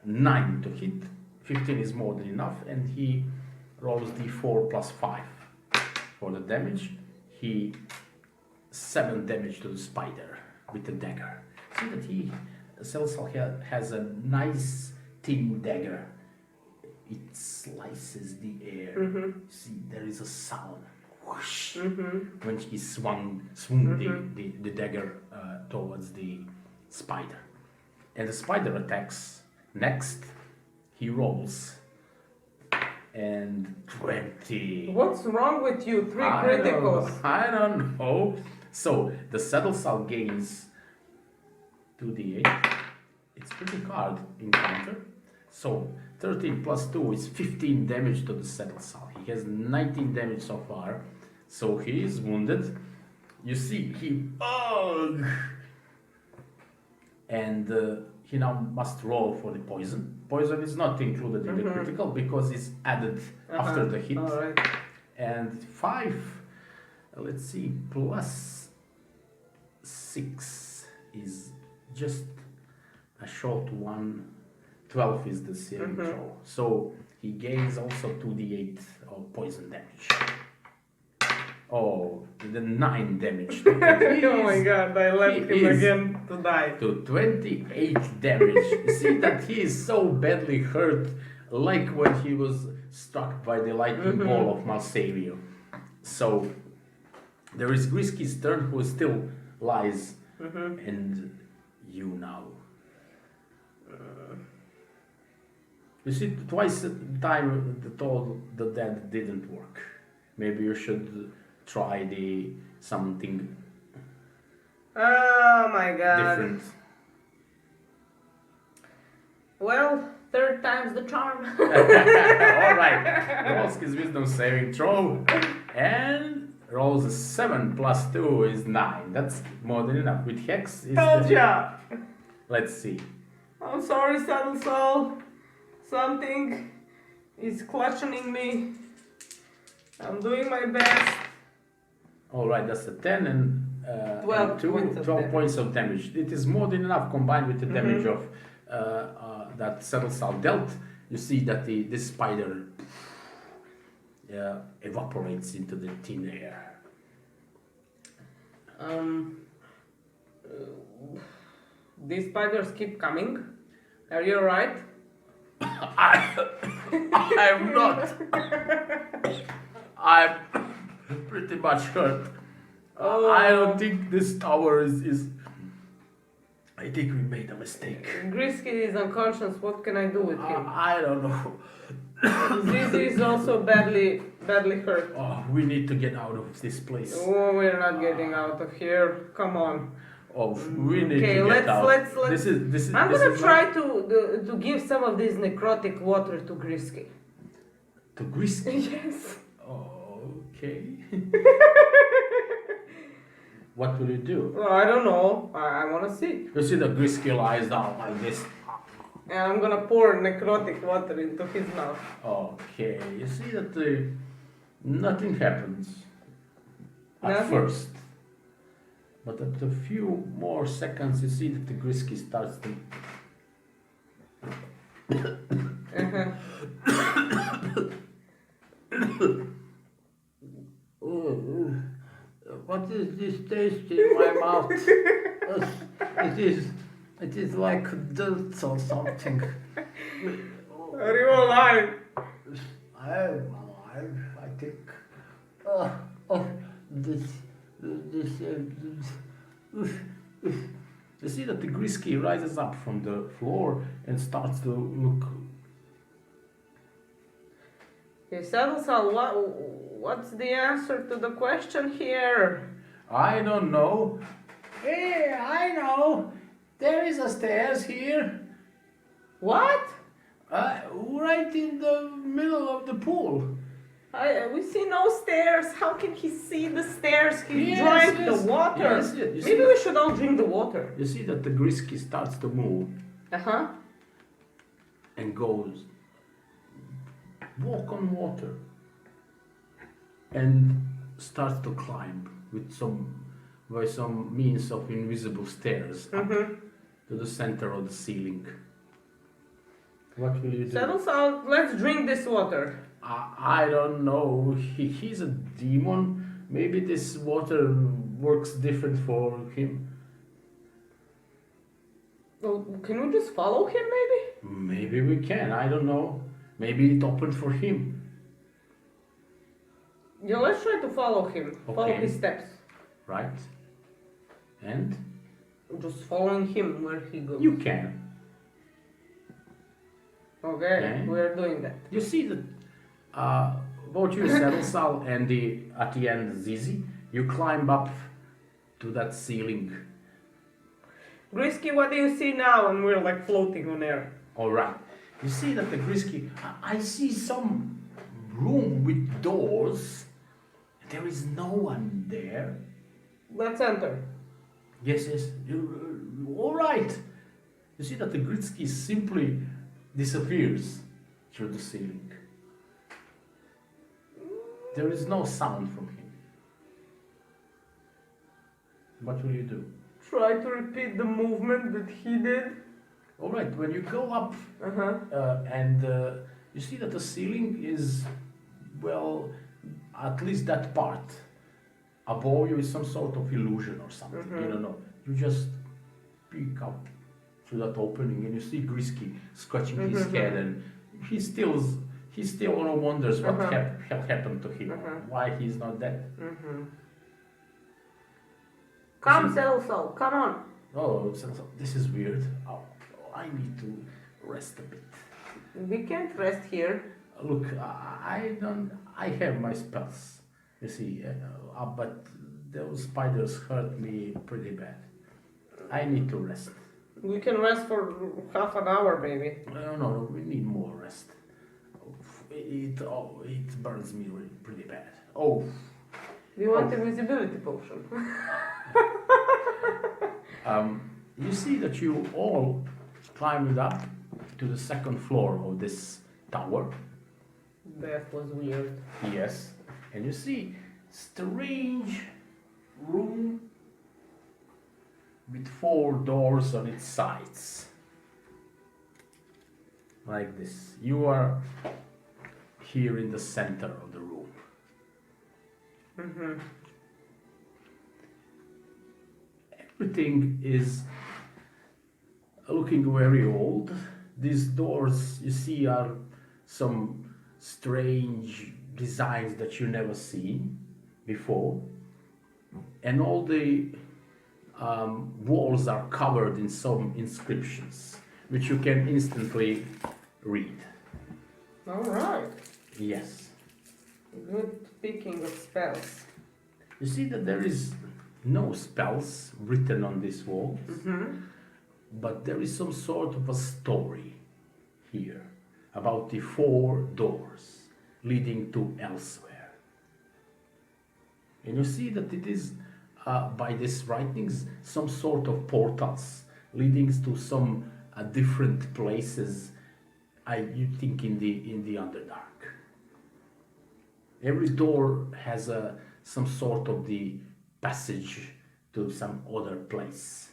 9 to hit. 15 is more than enough, and he rolls d4 plus 5 for the damage. He 7 damage to the spider with the dagger. See that Saddlesal has a nice thin dagger. It slices the air. See, there is a sound. Whoosh, when he swung the dagger towards the spider. And the spider attacks. Next, he rolls. And 20. What's wrong with you? 3 criticals. I don't know. So, the Saddlesal gains 2d8. It's pretty hard encounter. So, 13 plus 2 is 15 damage to the Saddlesal. He has 19 damage so far. So, he is wounded. You see, and he now must roll for the poison. Poison is not included in the critical because it's added after the hit. Alright. And 5, let's see, plus 6 is just a short one. 12 is the saving throw. So he gains also 2d8 of poison damage. Oh, the 9 damage. Oh my god, I left him again to die. To 28 damage. You see that he is so badly hurt, like when he was struck by the lightning ball of Malsavio. So there is Grisky's turn, who still lies, and you now. You see, twice the time the told that didn't work. Maybe you should try the something Oh my god. different. Well, third time's the charm. All right, rolls his wisdom saving throw, and rolls a 7 plus 2 is 9. That's more than enough. With hex, Told ya. Let's see. I'm sorry, Saddle Soul. Something is questioning me. I'm doing my best. All right, that's a 10 and 12 and two, points of 12 damage. points of damage. It is more than enough combined with the damage of that Saddlesal dealt. You see that this spider evaporates into the thin air. These spiders keep coming. Are you alright? I'm not. I'm pretty much hurt. I don't think this tower is. I think we made a mistake. Grisky is unconscious. What can I do with him? I don't know. Zizi is also badly hurt. Oh, we need to get out of this place. Oh, we're not getting out of here. Come on. Oh, we need Okay, to get out. let's. This is. I'm this gonna is try not- to give some of this necrotic water to Grisky. to Grisky. Yes. Okay. What will you do? Well, I don't know. I wanna see. You see the Grisky lies down like this. And I'm gonna pour necrotic water into his mouth. Okay, you see that nothing happens at Nothing? first. But after a few more seconds, you see that the Grisky starts to. What is this taste in my mouth? It is like dirt or something. Are you alive? I'm alive, I think. You see that the Grisky rises up from the floor and starts to look. Hey, Saddlesal, what's the answer to the question here? I don't know. Hey, I know. There is a stairs here. What? Right in the middle of the pool. We see no stairs. How can he see the stairs? He Yes, drank yes. the water. Yes, yes. You see Maybe we should all drink the water. You see that the Grisky starts to move Uh-huh. and goes walk on water and starts to climb by some means of invisible stairs up to the center of the ceiling. What will you do? Saddlesal, let's drink this water. I don't know. He's a demon. Maybe this water works different for him. Well, can we just follow him, maybe? Maybe we can. I don't know. Maybe it opened for him. Yeah, let's try to follow him. Follow Okay. his steps. Right? And Just following him where he goes. you can. Okay, Okay. we're doing that. You see that both you, Saddlesal, and at the end, Zizi, you climb up to that ceiling. Grisky, what do you see now? And we're like floating on air. All right. You see that the Grisky, I see some room with doors. There is no one there. Let's enter. Yes, yes. All right. You see that the Grisky simply disappears through the ceiling. There is no sound from him. What will you do? Try to repeat the movement that he did. All right. When you go up and you see that the ceiling is, well, at least that part above you is some sort of illusion or something. You don't know. You just peek up through that opening and you see Grisky scratching his head, and he still wonders what happened to him, why he's not dead. Come, Saddlesal, come on. Oh, this is weird. Oh, I need to rest a bit. We can't rest here. Look, I don't. I have my spells. You see, but those spiders hurt me pretty bad. I need to rest. We can rest for half an hour, maybe. No, we need more rest. It burns me really pretty bad. Oh, We want a visibility potion. you see that you all climbed up to the second floor of this tower. That was weird. Yes, and you see strange room with 4 doors on its sides. Like this. You are here in the center of the room. Mm-hmm. Everything is looking very old. These doors you see are some strange designs that you never seen before, and all the walls are covered in some inscriptions which you can instantly read. All right. Yes. Good picking of spells. You see that there is no spells written on this wall, Mm-hmm. but there is some sort of a story here about the 4 doors leading to elsewhere. And you see that it is by these writings some sort of portals leading to some different places. You think in the Underdark. Every door has some sort of the passage to some other place.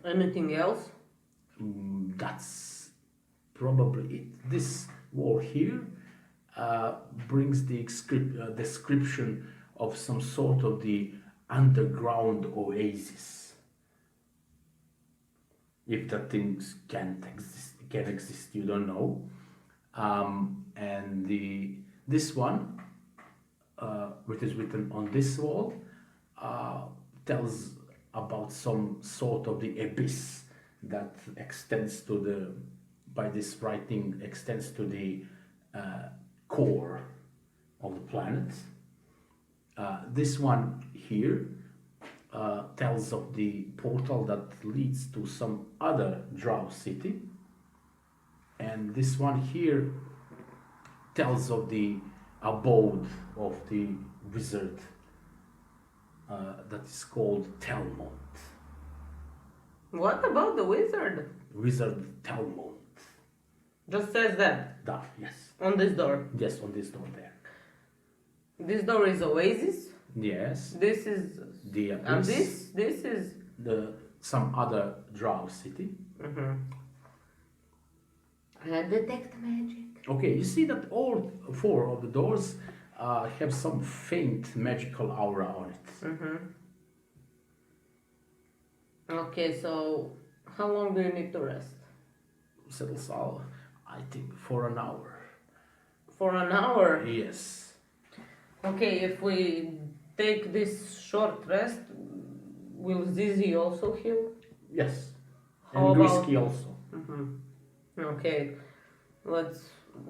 Anything else? That's probably it. This wall here brings the description of some sort of the underground oasis. If that things can exist, you don't know. And this one, which is written on this wall, tells about some sort of the abyss that extends to the, by this writing, extends to the core of the planet. This one here tells of the portal that leads to some other drow city. And this one here tells of the abode of the wizard that is called Telmont. What about the wizard? Wizard Telmont. Just says that. That, yes. On this door. Yes, on this door there. This door is oasis. Yes. This is. The And abyss, this is. some other drow city. Mm-hmm. Detect magic. Okay, you see that all 4 of the doors have some faint magical aura on it. Mm-hmm. Okay, so how long do you need to rest? Settlesal, I think for an hour. For an hour? Yes. Okay, if we take this short rest, will Zizi also heal? Yes. How And about- Grisky also. Mm-hmm. Okay, let's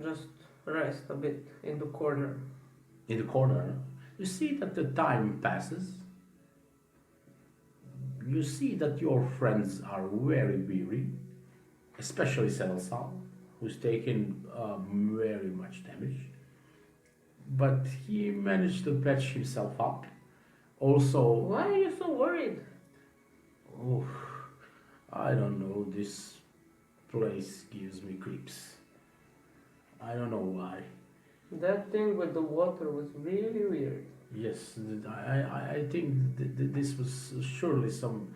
just rest a bit in the corner. In the corner, you see that the time passes. You see that your friends are very weary, especially Settlesal, who's taken very much damage. But he managed to patch himself up. Also, Why are you so worried? oh, I don't know, this place gives me creeps. I don't know why. That thing with the water was really weird. Yes, I think this was surely some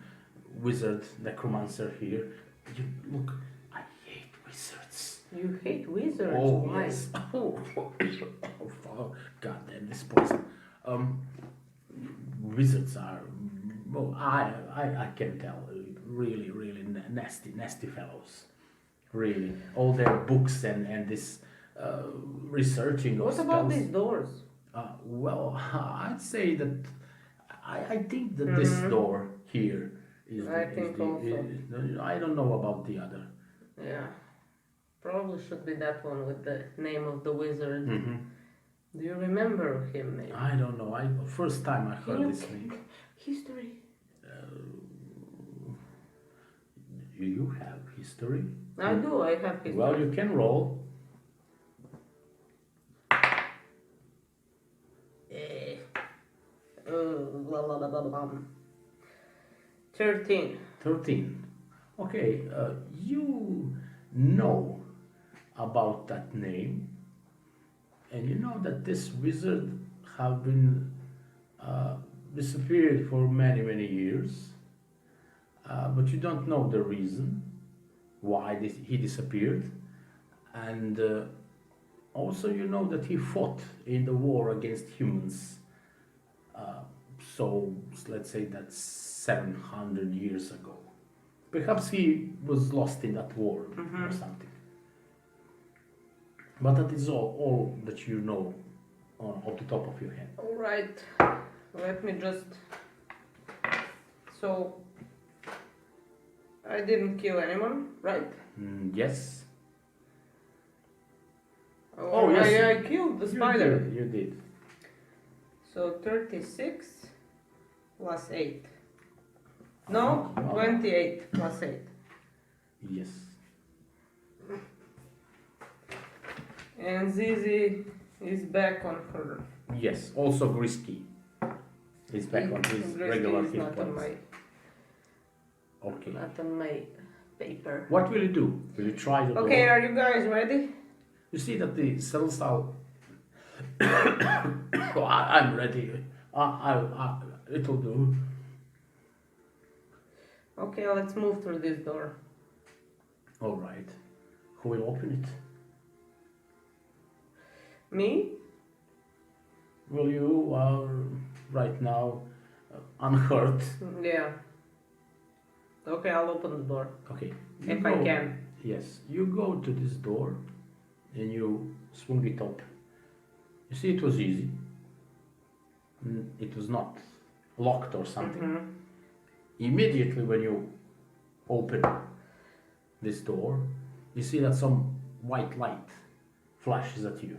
wizard necromancer here. Look, I hate wizards. You hate wizards? Oh, Why? yes. Oh, God damn, this poison. Wizards are, well, I can tell, really, really nasty fellows. Really. All their books and this researching of What about spells. these doors? Well, I'd say that I think that this door here is. I think also. I don't know about the other. Yeah. Probably should be that one with the name of the wizard. Mm-hmm. Do you remember him, maybe? I don't know. First time I heard Can this you name. history? You have history? I do. I have history. Well, you can roll. Eh. Blah, blah, blah, blah, blah. 13. 13. Okay, you know about that name, and you know that this wizard have been disappeared for many, many years, but you don't know the reason why he disappeared, and also you know that he fought in the war against humans. So let's say that's 700 years ago. Perhaps he was lost in that war or something. But that is all that you know off the top of your head. Alright. Let me just. So. I didn't kill anyone, right? Yes. Oh, yes. I killed the spider. You did. So 36 plus 8. No, Oh. 28 plus 8. Yes. And Zizi is back on her. Yes. Also Grisky is back on his Grisky regular is hit not on points. Okay. Not on my paper. What will you do? Will you try the Okay, door? are you guys ready? You see that the cells are. Oh, I'm ready. It'll do. Okay, let's move through this door. All right. Who will open it? Me? Well, you are right now unhurt. Yeah. Okay, I'll open the door. Okay. If I can. Yes. You go to this door and you swing it open. You see, it was easy. It was not locked or something. Immediately when you open this door, you see that some white light flashes at you.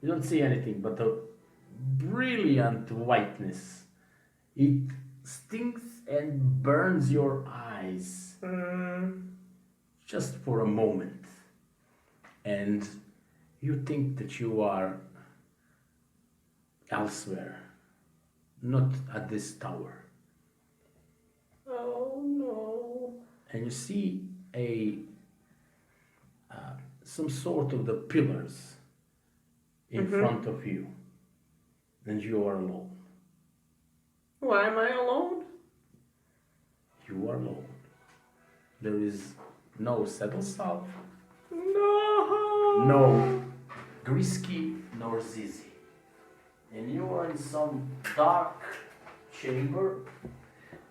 You don't see anything but a brilliant whiteness. It stings and burns your eyes just for a moment. And you think that you are elsewhere, not at this tower. Oh no. And you see some sort of the pillars in front of you, and you are alone. Why am I alone? You are alone. There is no settle south, No. no Grisky nor Zizi. And you are in some dark chamber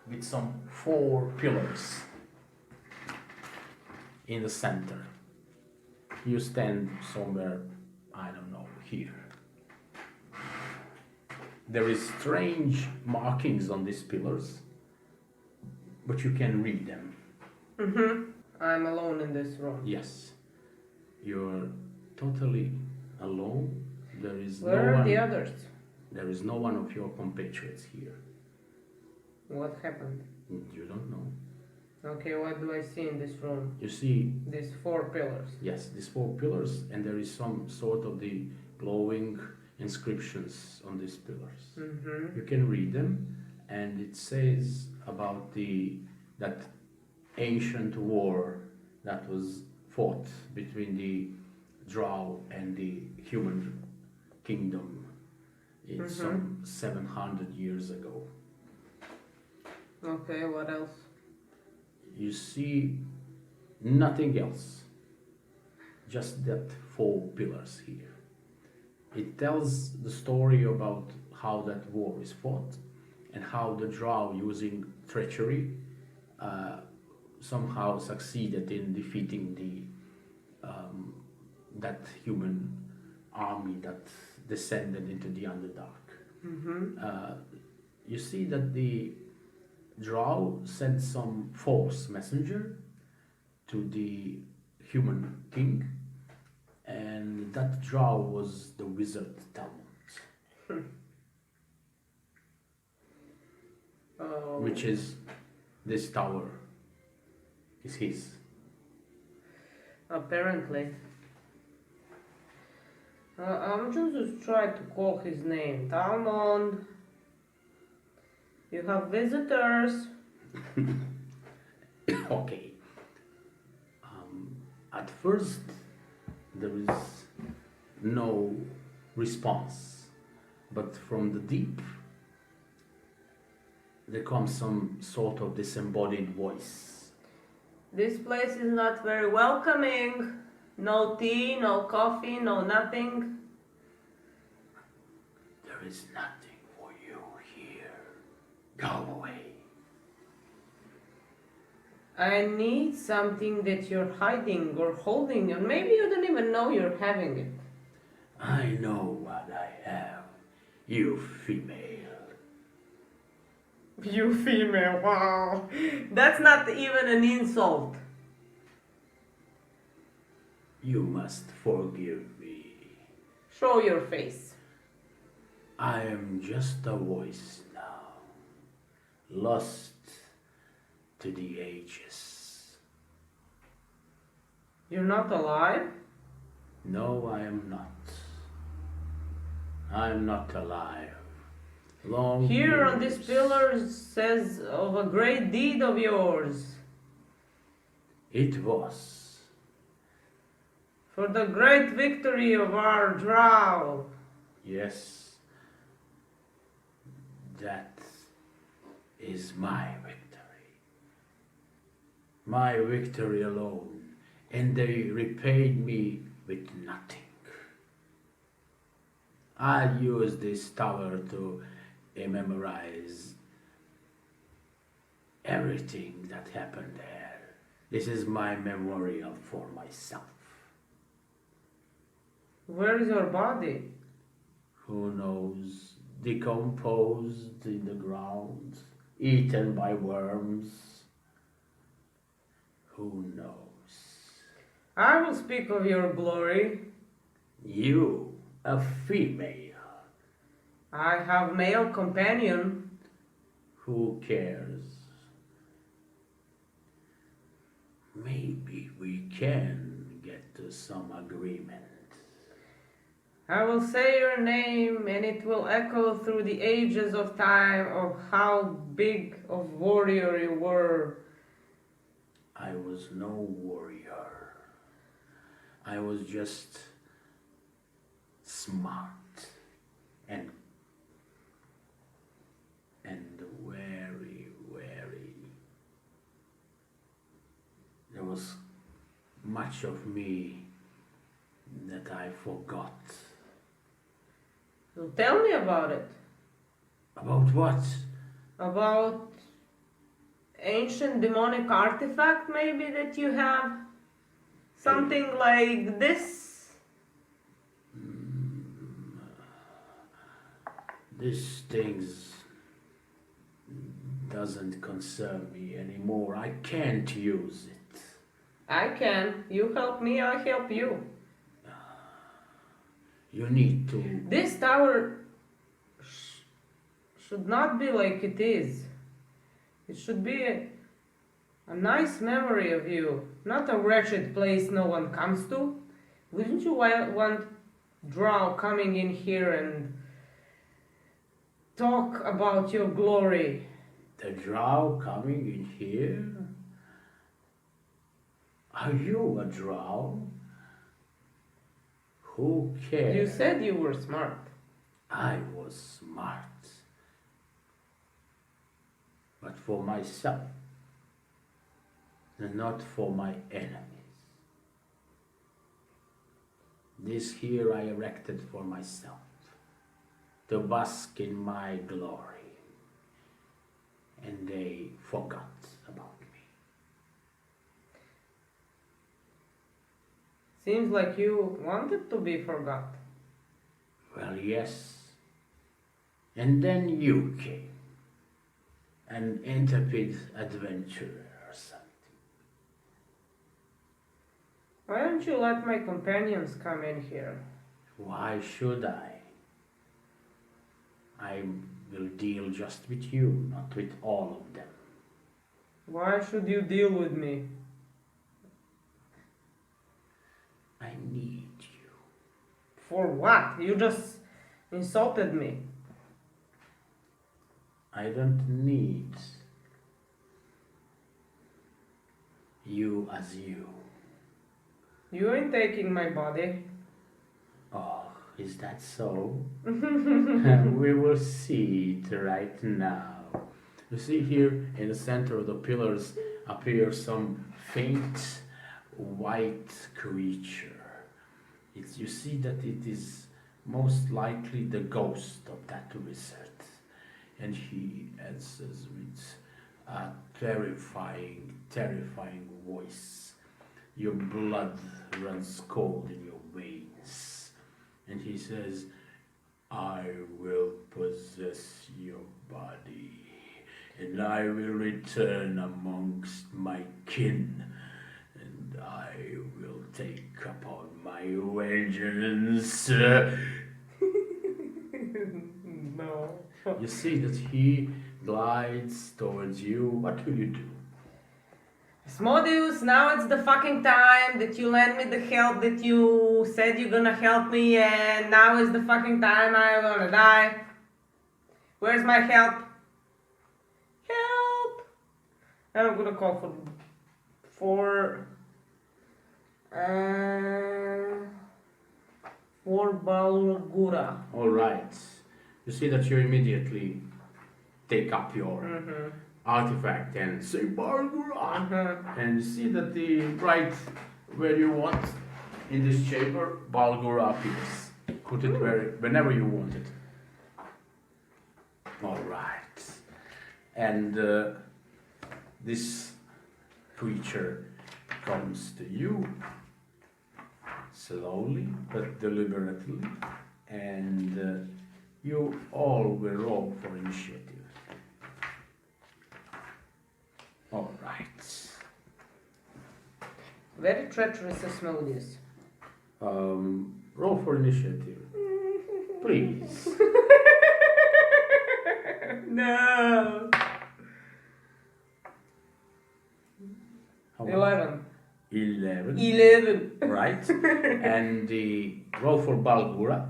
with some 4 pillars in the center. You stand somewhere, I don't know, here. There is strange markings on these pillars, but you can read them. I'm alone in this room. Yes, you're totally alone. There is Where no are one. the others? There is no one of your compatriots here. What happened? You don't know. Okay, what do I see in this room? You see, These 4 pillars. yes, these 4 pillars, and there is some sort of the glowing inscriptions on these pillars. You can read them, and it says about that ancient war that was fought between the drow and the human kingdom in some 700 years ago. Okay, what else? You see nothing else, just that 4 pillars here. It tells the story about how that war is fought and how the drow, using treachery, somehow succeeded in defeating that human army that descended into the Underdark. You see that the drow sent some false messenger to the human king, and that drow was the wizard Talmud, Oh. which is this tower is his. Apparently. I'm just trying to call his name. Talmud. You have visitors. Okay. At first, there is no response, but from the deep, there comes some sort of disembodied voice. This place is not very welcoming. No tea, no coffee, no nothing. There is nothing for you here. Go away. I need something that you're hiding or holding, and maybe you don't even know you're having it. I know what I have, you female. You female, wow. That's not even an insult. You must forgive me. Show your face. I am just a voice now, lost to the ages. You're not alive? No, I am not. I am not alive. Long Here on this years. pillar says of a great deed of yours. It was. For the great victory of our drow. Yes. That is my victory. My victory alone. And they repaid me with nothing. I used this tower to memorize everything that happened there. This is my memorial for myself. Where is your body? Who knows? Decomposed in the ground, eaten by worms. Who knows? I will speak of your glory. You, a female. I have male companion. Who cares? Maybe we can get to some agreement. I will say your name and it will echo through the ages of time of how big of warrior you were. I was no warrior. I was just smart and very, very. There was much of me that I forgot. So tell me about it. About what? About ancient demonic artifact maybe that you have? Something like this? These things doesn't concern me anymore. I can't use it. I can. You help me, I help you. You need to. This tower should not be like it is. It should be a nice memory of you, not a wretched place no one comes to. Wouldn't you want drow coming in here and talk about your glory? The drow coming in here? Are you a drow? Who cares? You said you were smart. I was smart. But for myself, and not for my enemies. This here I erected for myself, to bask in my glory. And they forgot about me. Seems like you wanted to be forgot. Well, yes. And then you came. An intrepid adventurer or something. don't you let my companions come in here? Why should I? I will deal just with you, not with all of them. Why should you deal with me? I need you. For what? You just insulted me. I don't need you as you. You ain't taking my body. Oh, is that so? We will see it right now. You see here in the center of the pillars appears some faint white creature. You see that it is most likely the ghost of that wizard. And he answers with a terrifying, terrifying voice. Your blood runs cold in your veins. And he says, I will possess your body, and I will return amongst my kin, and I will take upon my vengeance. No. You see that he glides towards you. What will you do? Asmodeus, now it's the fucking time that you lend me the help that you said you're gonna help me, and now is the fucking time I'm gonna die. Where's my help? Help! And I'm gonna call for Balgura. All right. You see that you immediately take up your artifact and say Balgura. And you see that the right where you want in this chamber, Balgura appears. Put it whenever you want it. All right. And this creature comes to you slowly but deliberately, and you all will roll for initiative. All right. Very treacherous Asmodeus. Roll for initiative, please. No. How much? 11. 11. 11. Right. And the roll for Balgura.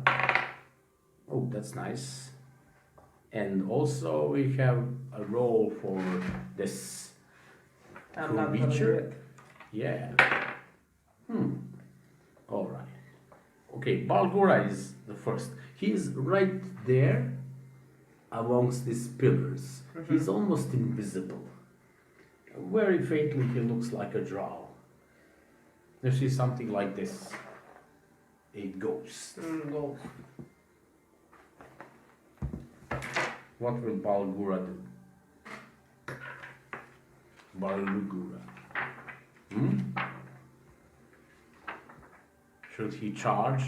Oh, that's nice. And also we have a roll for this I'm not gonna do creature. it. Yeah. All right. Okay, Balgura is the first. He's right there amongst these pillars. He's almost invisible. Very faintly, he looks like a drow. You see something like this. A ghost. Go. What will Balgura do? Balgura. Should he charge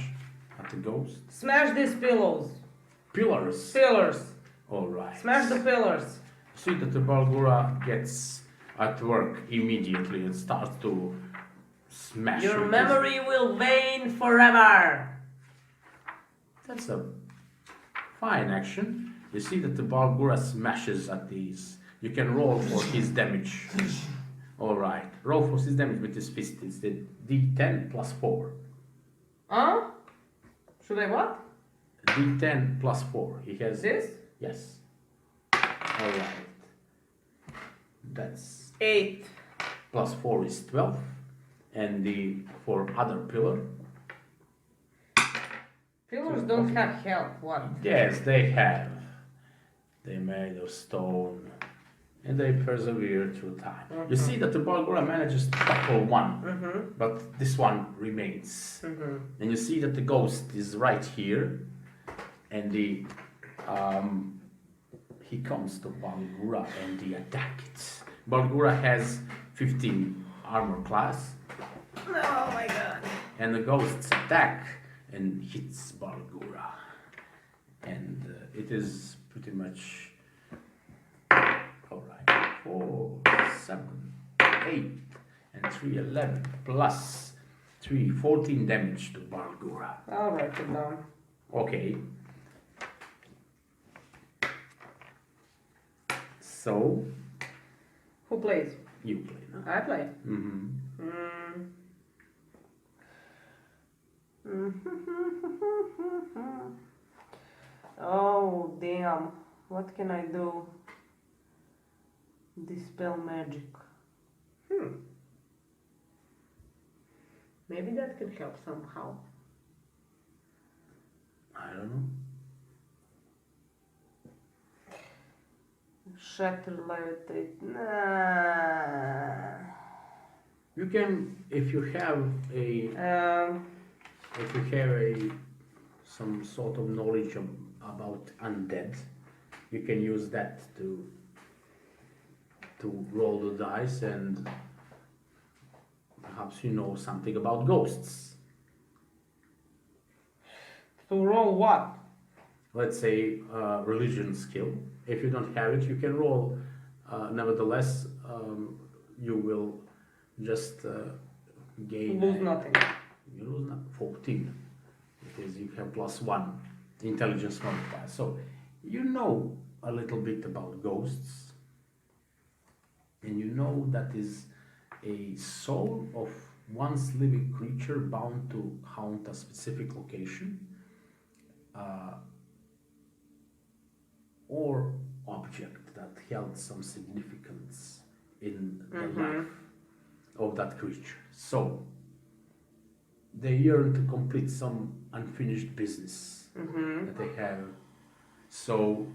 at the ghost? Smash these pillows. Pillars. Pillars. All right. Smash the pillars. See that the Balgura gets at work immediately and starts to smash. Your with his- memory will wane forever. That's a fine action. You see that the Balgura smashes at these. You can roll for his damage. All right. Roll for his damage with his fist. It's the D10 plus 4. Huh? Should I what? D10 plus 4. He has... This? Yes. All right. That's 8. plus 4 is 12. And the for other pillar... Pillars don't have help. What? Yes, they have. They made of stone, and they persevere through time. You see that the Balgura manages to tackle one, but this one remains. And you see that the ghost is right here, and the he comes to Balgura and he attacks it. Balgura has 15 armor class, Oh my god. and the ghosts attack and hits Balgura, and it is pretty much all right. 4, 7, 8, and 3, 11 plus 3, 14 damage to Bargura. I'll write it down. Okay. So, Who plays? you play now. I play. Mm-hmm. Oh, damn. What can I do? Dispel magic. Maybe that could help somehow. I don't know. Shatter levitate. Nah. You can, if you have some sort of knowledge about undead, you can use that to roll the dice, and perhaps you know something about ghosts. To roll what? Let's say religion skill. If you don't have it, you can roll. Nevertheless, you will just gain. Lose nothing. You lose 14 because you have +1 intelligence modifier. So you know a little bit about ghosts, and you know that is a soul of once living creature bound to haunt a specific location or object that held some significance in the life of that creature. So they yearn to complete some unfinished business that they have. So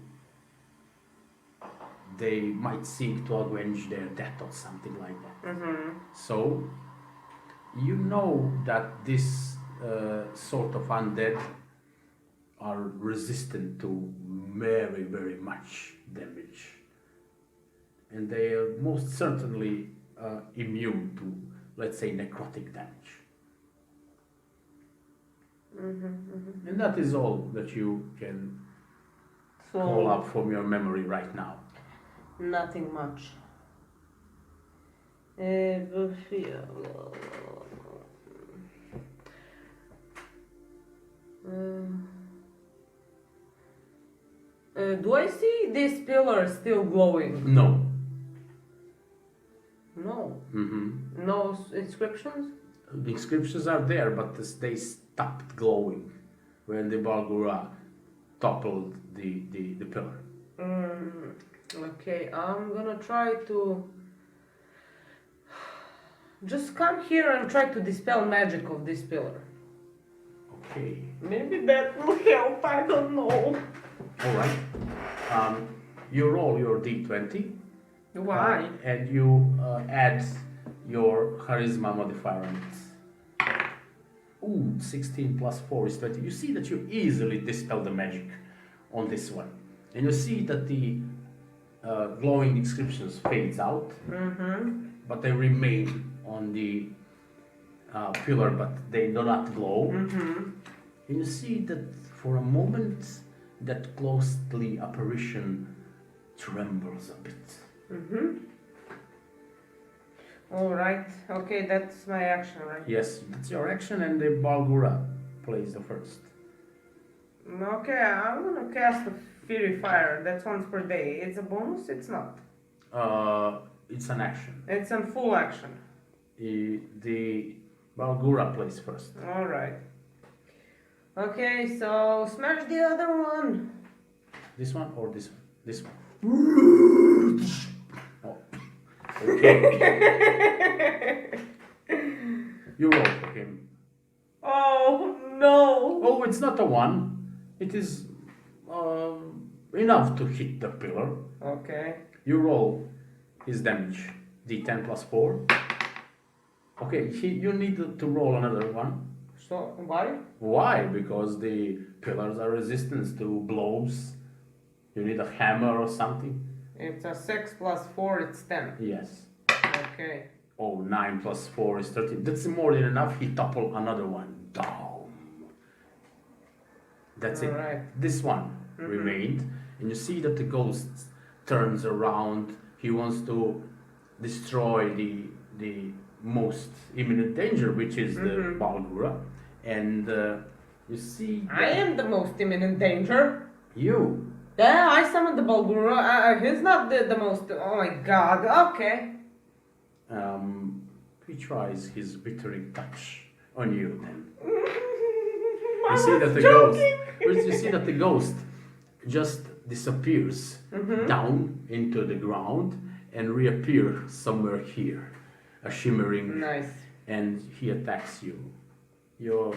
they might seek to avenge their death or something like that. So you know that this sort of undead are resistant to very, very much damage, and they are most certainly immune to, let's say, necrotic damage. And that is all that you can call up from your memory right now. Nothing much. Do I see this pillar still glowing? No. No. Mm-hmm. No inscriptions? The inscriptions are there, but they stopped glowing when the Bargura toppled the pillar. Okay, I'm gonna try to just come here and try to dispel magic of this pillar. Okay. Maybe that will help, I don't know. Alright. You roll your d20. Why? And you add your charisma modifier on it. Ooh, 16 plus 4 is 20. You see that you easily dispel the magic on this one. And you see that the glowing inscriptions fades out, but they remain on the pillar, but they do not glow. And you see that for a moment, that ghostly apparition trembles a bit. Alright, okay, that's my action, right? Yes, that's your action, and the Bargura plays the first. Okay, I'm gonna cast a Fury Fire. That's once per day. It's a bonus? It's not. It's an action. It's a full action. The Bargura plays first. Alright. Okay, so smash the other one. This one or this one? This one. Oh. Okay. You roll for him. Oh no! Oh, it's not a 1. It is enough to hit the pillar. Okay. You roll his damage. D10 plus 4. Okay, you need to roll another one. So, why? Why? Because the pillars are resistant to blows. You need a hammer or something. It's a 6 plus 4, it's 10. Yes. Okay. Oh, 9 plus 4 is 13. That's more than enough. He toppled another one down. That's it. Right. This one remained. And you see that the ghost turns around. He wants to destroy the most imminent danger, which is the Balgura. And you see, I am the most imminent danger. you. Yeah, I summoned the Balgura. He's not the most. Oh my god. Okay. He tries his withering touch on you. Then I you see was that the joking. ghost. You see that the ghost just disappears Mm-hmm. down into the ground and reappears somewhere here, a shimmering, Nice. and he attacks you. Your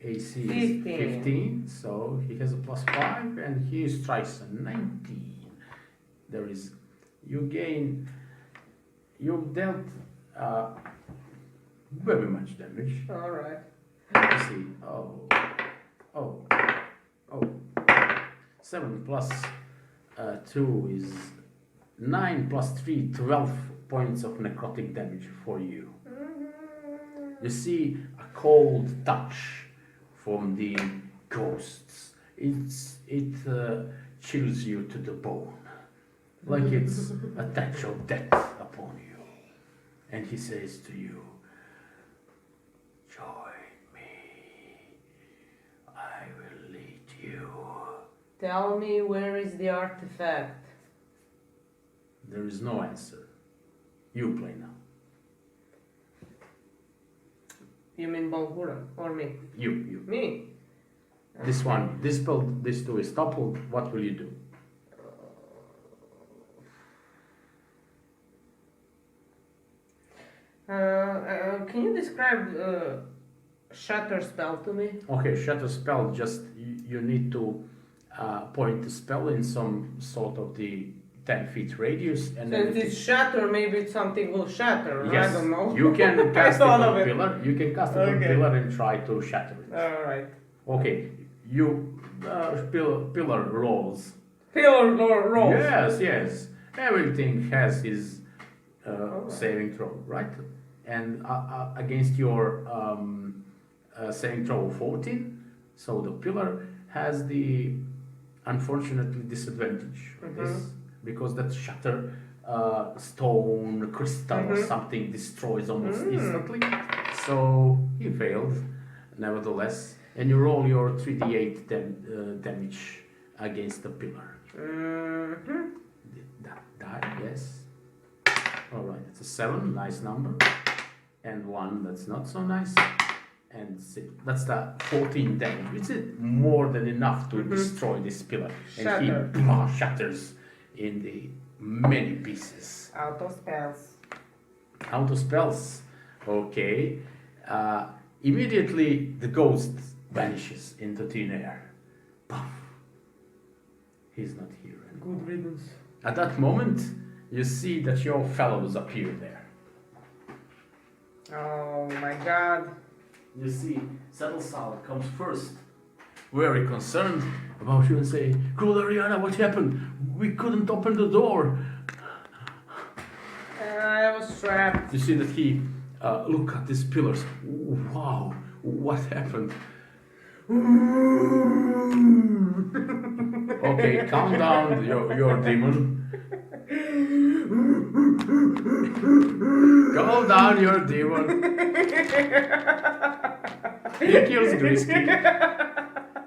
AC is 15. 15, so he has a +5, and he strikes a 19. There is, you gain, you've dealt very much damage. Alright. You see, oh, oh. 7 plus 2 is 9 plus 3, 12 points of necrotic damage for you. You see a cold touch from the ghosts. It chills you to the bone, like it's a touch of death upon you. And he says to you, "Join me. I will lead you." Tell me, where is the artifact? There is no answer. You play now. You mean Balgura or me? You. Me. This one, this spell, this two is toppled. What will you do? Can you describe shatter spell to me? Okay, shatter spell. Just you need to point the spell in some sort of the 10 feet radius, and then Since it's shatter, maybe something will shatter. yes, I don't know. you can cast it thought on of it. pillar. You can cast it on Okay. pillar and try to shatter it. Alright. Okay, you pillar rolls. Pillar rolls. Yes. Everything has his Alright. saving throw, right? And against your saving throw of 14, so the pillar has the unfortunately disadvantage of this, because that shatter stone, crystal, or something destroys almost instantly. So he failed, nevertheless. And you roll your 3d8 damage against the pillar. That die, yes. Alright, it's a 7, nice number. And 1, that's not so nice. And 6, that's the 14 damage, which is more than enough to destroy this pillar. And he shatters in the many pieces. Out of spells. Out of spells. Okay. Immediately the ghost vanishes into thin air. Puff. He's not here anymore. Good riddance. At that moment, you see that your fellows appear there. Oh my god. You see, Settlesal comes first, very concerned about you, and say, "Grulldhariana, what happened? We couldn't open the door." I was trapped. You see that he look at these pillars. Wow, what happened? Okay, calm down, your demon. Calm down, your demon. He kills Grisky.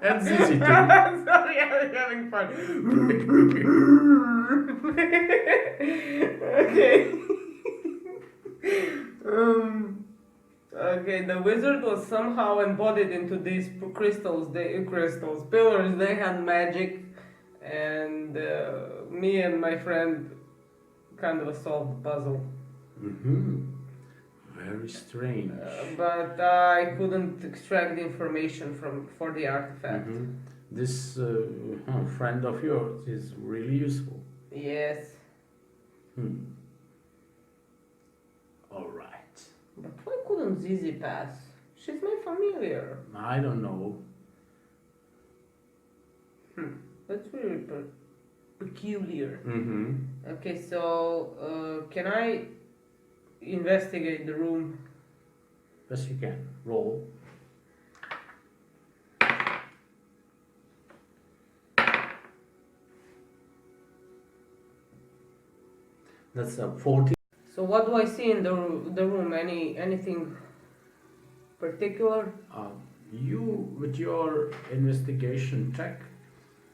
And Zizi too. Sorry, I was having fun. Okay. Okay, the wizard was somehow embodied into these crystals, pillars. They had magic, and me and my friend kind of solved the puzzle. Very strange. But I couldn't extract the information for the artifact. This friend of yours is really useful. Yes. All right. But why couldn't Zizi pass? She's my familiar. I don't know. That's really peculiar. Mm-hmm. Okay, so can I investigate the room? Yes, you can. Roll. That's a 40. So what do I see in the room? Anything particular? You, with your investigation check,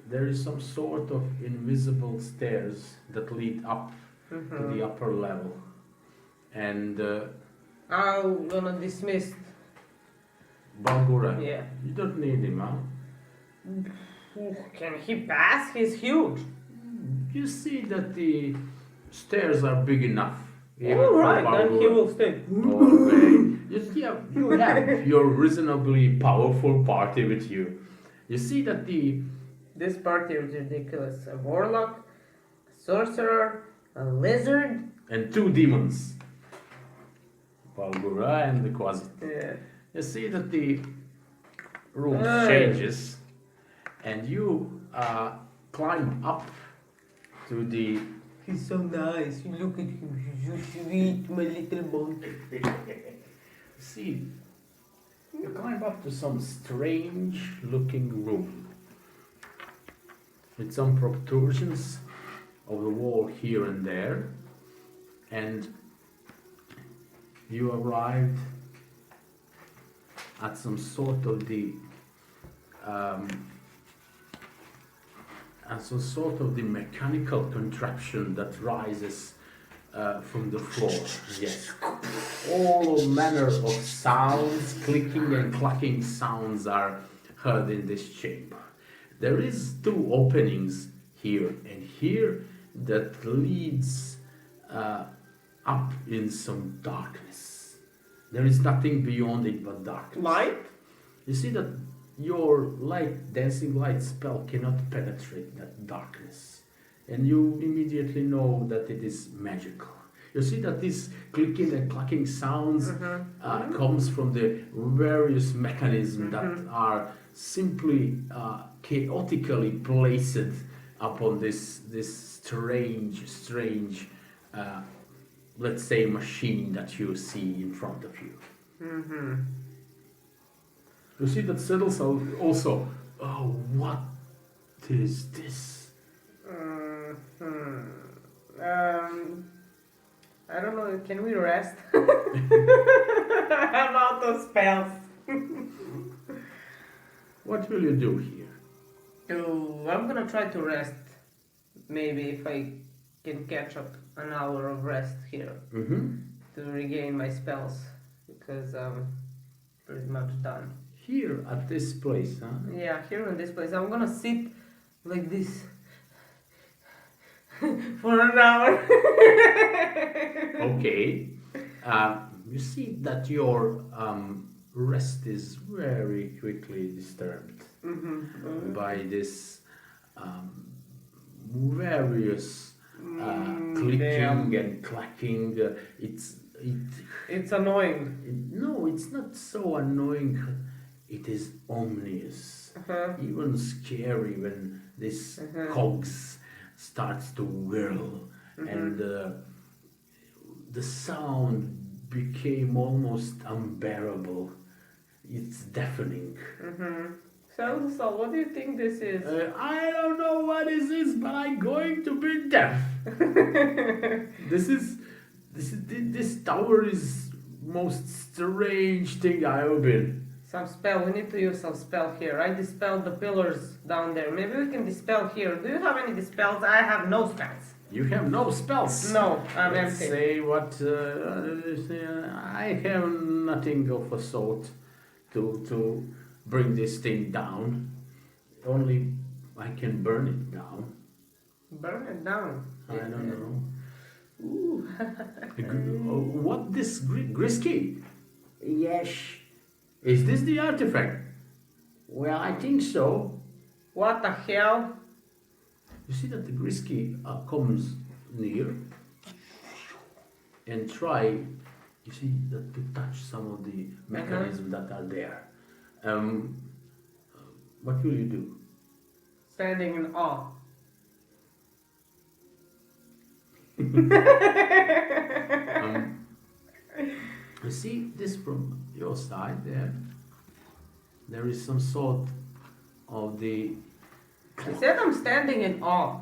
there is some sort of invisible stairs that lead up to the upper level. And I'm gonna dismiss. Balgura, Yeah. you don't need him, huh? Can he pass? He's huge. You see that the stairs are big enough. Even for Alright, then he Balgura. will stay. Okay. You have your reasonably powerful party with you. You see that This party is ridiculous. A warlock, a sorcerer, a lizard. and two demons, Balgura and the Quasi. Yeah. You see that the room Hey. changes, and you climb up to the. He's so nice. You look at him. He's so sweet, my little boy. See, you climb up to some strange-looking room with some protrusions of the wall here and there, and you arrived at some sort of the mechanical contraption that rises from the floor. Yes, all manner of sounds, clicking and clacking sounds are heard in this chamber. There is two openings here and here that leads up in some darkness. There is nothing beyond it but darkness. Light? You see that your dancing light spell cannot penetrate that darkness, and you immediately know that it is magical. You see that this clicking and clacking sounds comes from the various mechanisms that are simply chaotically placed upon this strange let's say machine that you see in front of you. You see that settles also. Oh, what is this? I don't know. Can we rest? I'm out of spells. What will you do here? I'm gonna try to rest. Maybe if I can catch up an hour of rest here to regain my spells, because I'm pretty much done. Here at this place, huh? Yeah, here in this place. I'm gonna sit like this for an hour. Okay. You see that your rest is very quickly disturbed by this various clicking and clacking. It's annoying. No, it's not so annoying. It is ominous, even scary when this cogs starts to whirl, and the sound became almost unbearable. It's deafening. So what do you think this is? I don't know what is this, but I'm going to be deaf. This tower is most strange thing I have been. Some spell. We need to use some spell here. I dispelled the pillars down there. Maybe we can dispel here. Do you have any dispels? I have no spells. You have no spells. No, I'm Let's empty. say what I have nothing of a sort to bring this thing down. Only I can burn it down. Burn it down. I don't know. Ooh. What this Grisky? Yes. Is this the artifact? Well, I think so. What the hell? You see that the Grisky comes near and try, you see, that to touch some of the mechanisms that are there. What will you do? Standing in awe. You see this from your side there. There is some sort of the I said I'm standing in awe.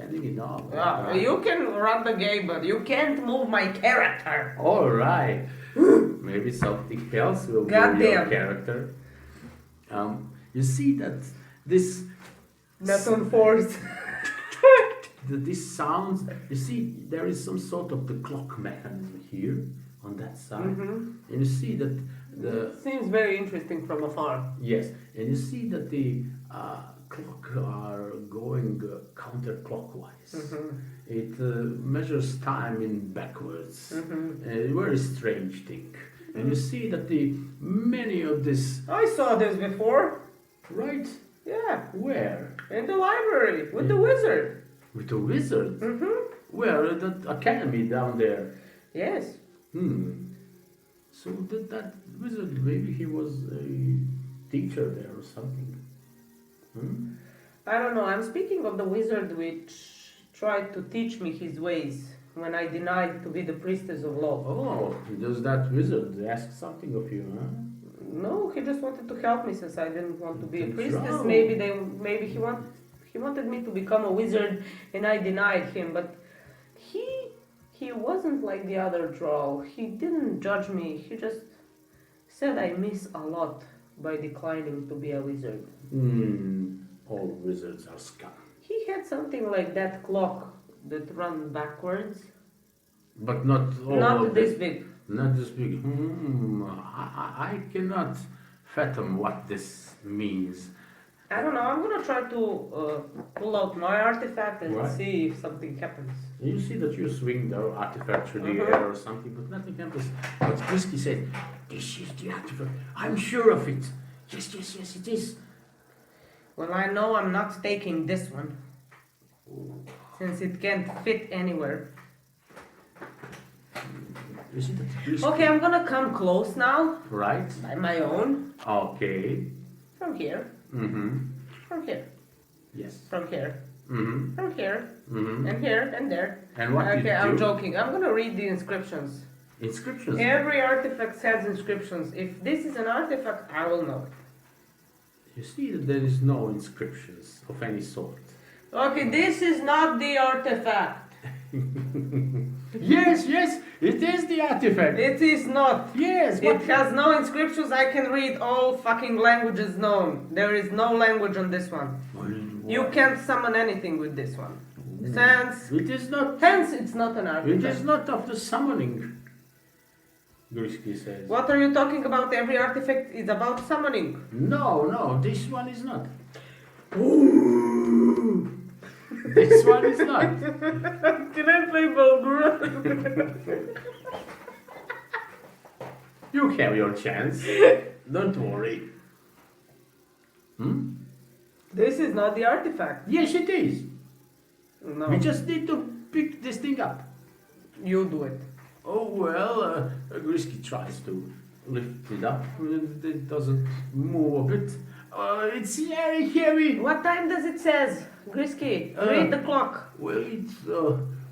standing it up. Yeah, you can run the game, but you can't move my character. All right. Maybe something else will be Goddamn. your character. You see that this Not unforced. this sounds. You see, there is some sort of the clock mechanism here on that side, and you see that the Seems very interesting from afar. yes, and you see that the clock are going counterclockwise. It measures time in backwards. A very strange thing. And you see that the many of this I saw this before. right Yeah, where in the library with the wizard. with the wizard. Where that academy down there. Yes. So that wizard, maybe he was a teacher there or something. I don't know. I'm speaking of the wizard which tried to teach me his ways when I denied to be the priestess of law. Oh, does that wizard ask something of you, huh? No, he just wanted to help me since I didn't want to be a The priestess. drow. Maybe he wanted me to become a wizard, and I denied him. But he wasn't like the other drow. He didn't judge me. He just said I miss a lot by declining to be a wizard. All wizards are scum. He had something like that clock that ran backwards. But not all Not of this it. big. Not this big. I cannot fathom what this means. I don't know. I'm gonna try to pull out my artifact and Right. see if something happens. You see that you swing the artifact through the air or something, but nothing happens. But Whiskey said, "This is the artifact. I'm sure of it. Yes, yes, yes, it is." Well, I know I'm not taking this one since it can't fit anywhere. You see that Whiskey? Okay, I'm gonna come close now Right. by my own. Okay. From here, from here, Yes. from here, Mm-hmm. from here, Mm-hmm. and here, and there. And what Okay, did I'm you do? joking. I'm gonna read the inscriptions. Inscriptions. Every artifact has inscriptions. If this is an artifact, I will know it. You see that there is no inscriptions of any sort. Okay, this is not the artifact. Yes, yes, it is the artifact. It is not. Yes, It has no inscriptions. I can read all fucking languages known. There is no language on this one. You can't summon anything with this one. Hence, It is not. it's not an It artifact. is not of the summoning. Grisky says. What are you talking about? Every artifact is about summoning. No, this one is not. This one is not. Can I play Bulgur? You have your chance. Don't worry. This is not the artifact. Yes, it is. No. We just need to pick this thing up. You do it. Oh well, Grisky tries to lift it up. It doesn't move a bit. It's very heavy. What time does it says? Grisky, read the clock. Well, it's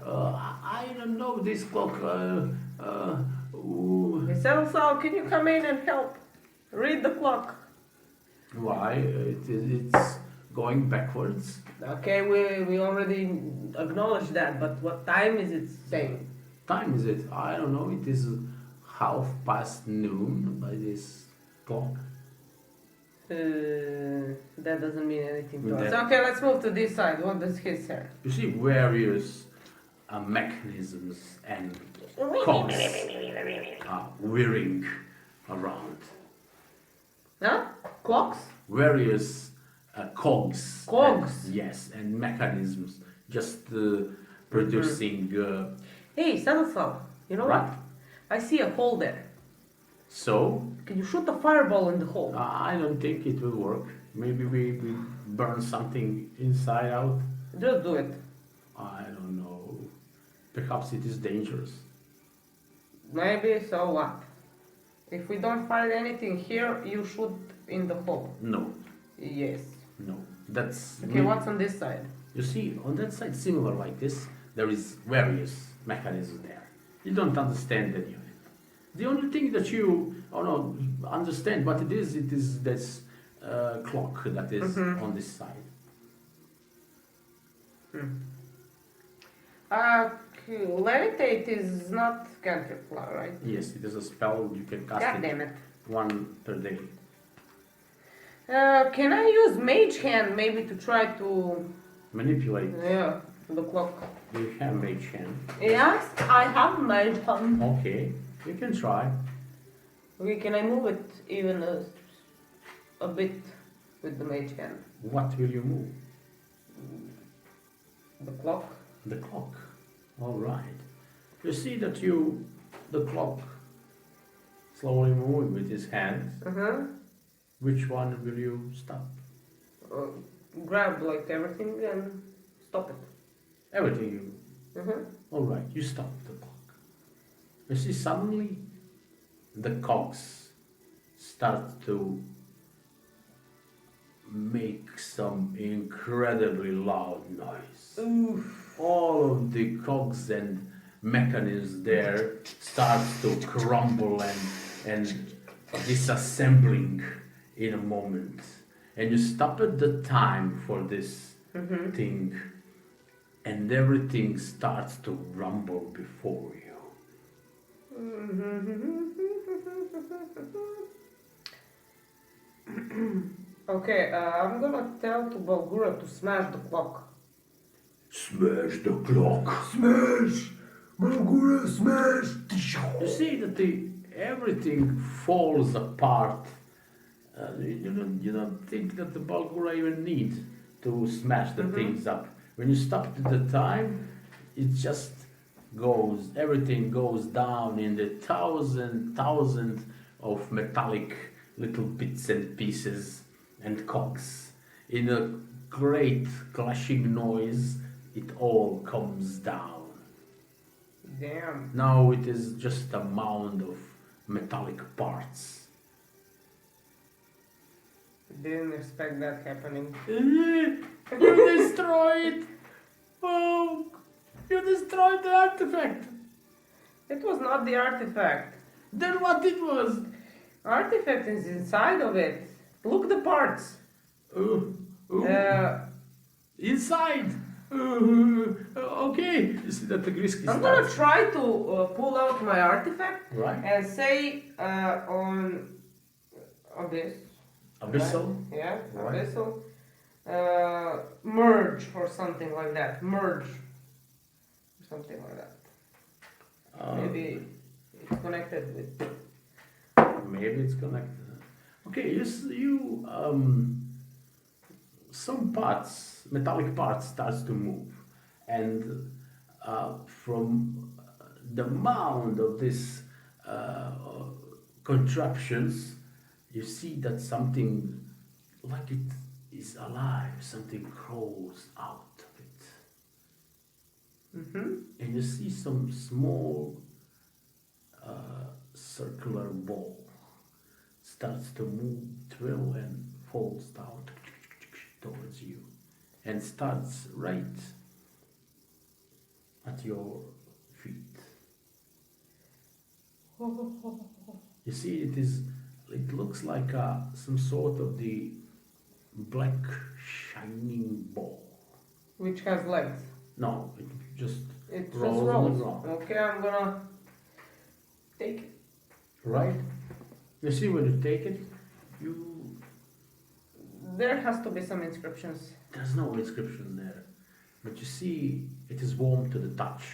I don't know this clock. Sal, can you come in and help? Read the clock. Why? It's going backwards. Okay, we already acknowledged that, but what time is it saying? Time is it? I don't know. It is noon by this clock. That doesn't mean anything to us. That- Okay, let's move to this side. What does he say? You see various mechanisms and cogs whirring around. Huh? Clocks? Various cogs. Cogs? Yes, and mechanisms just producing. Hey, Sal, you know Right. what? I see a hole there. So, Can you shoot a fireball in the hole? I don't think it will work. Maybe we burn something inside out. Just do it. I don't know. Perhaps it is dangerous. Maybe, so what? If we don't find anything here, you shoot in the hole. No, Yes. no. That's Okay, what's on this side? You see, on that side, similar like this, there is various mechanisms there. You don't understand any of it. The only thing that you understand what it is this clock that is on this side. Levitate is not cantrip, right? Yes, it is a spell you can cast God it damn it. one per day. Can I use Mage Hand maybe to try to... Manipulate. Yeah, the clock. You have mage hand. Yes, I have Mage Hand. Okay, you can try. Okay, can I move it even a bit with the Mage Hand? What will you move? The clock? The clock. All right. You see that the clock, slowly moving with his hands. Uh-huh. Which one will you stop? Grab like everything and stop it. Everything you. Uh-huh. All right. You stop the clock. You see suddenly the cogs start to make some incredibly loud noise. Oof. All of the cogs and mechanisms there starts to crumble and disassembling in a moment. And you stop at the time for this thing, and everything starts to rumble before you. Okay, I'm gonna tell to Balgura to smash the clock. Smash the clock. Smash! Balgura, smash! You see that everything falls apart. You don't think that the Balgura even need to smash the things up. When you stop at the time, it just goes, everything goes down in the thousands of metallic little bits and pieces and cogs. In a great clashing noise, it all comes down. Damn. Now it is just a mound of metallic parts. Didn't expect that happening. You destroyed! Oh, you destroyed the artifact! It was not the artifact. Then what it was? Artifact is inside of it. Look the parts. Inside! Okay, you see that the Grisky I'm gonna try to pull out my artifact Right. and say on this. Abyssal? Right? Yeah, Right. abyssal. Merge or something like that. Merge. Something like that. Maybe it's connected with. Maybe it's connected. Okay, some parts, metallic parts, starts to move, and from the mound of these contraptions, you see that something like it is alive. Something crawls out of it, and you see some small circular ball starts to move, twirl, and falls down towards you, and starts right at your feet. You see, it looks like some sort of the black shining ball. Which has legs. No, it just It rolls just on the rolls. ground. Okay, I'm gonna take it. Right? You see, when you take it, There has to be some inscriptions. there's no inscription there, but you see, it is warm to the touch.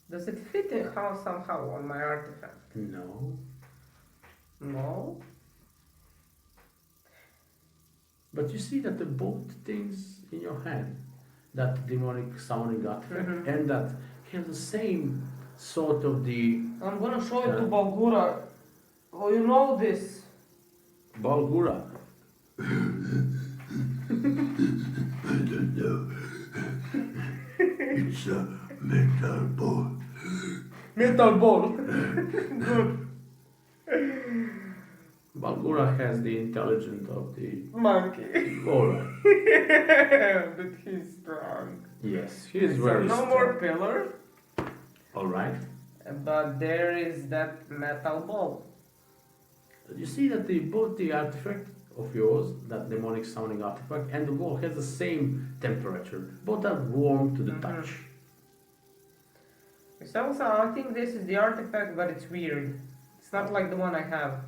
Does it fit in somehow on my artifact? No, No. but you see that the both things in your hand, that demonic summoning artifact, and that has the same sort of the I'm gonna show it to Balgura. Oh, you know this. Balgura. I don't know. It's a metal ball. Metal ball. Good. Balgura has the intelligence of the Monkey. Alright. But he's strong. Yes, he is So very no strong. more pillar. Alright. But there is that metal ball. You see that both the artifact of yours, that demonic sounding artifact, and the wall has the same temperature. Both are warm to the touch. So I think this is the artifact, but it's weird. It's not like the one I have.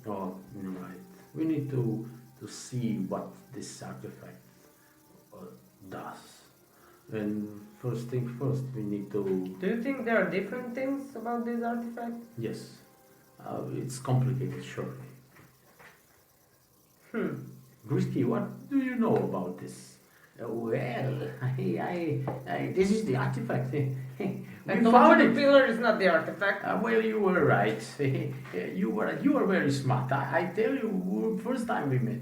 Oh, right. We need to see what this artifact does. And first thing first, we need to. Do you think there are different things about this artifact? Yes, it's complicated, surely. Grisky, what do you know about this? Well, this is the artifact. We I told found you the it. pillar is not the artifact. Well, you were right. You were very smart. I tell you, first time we met.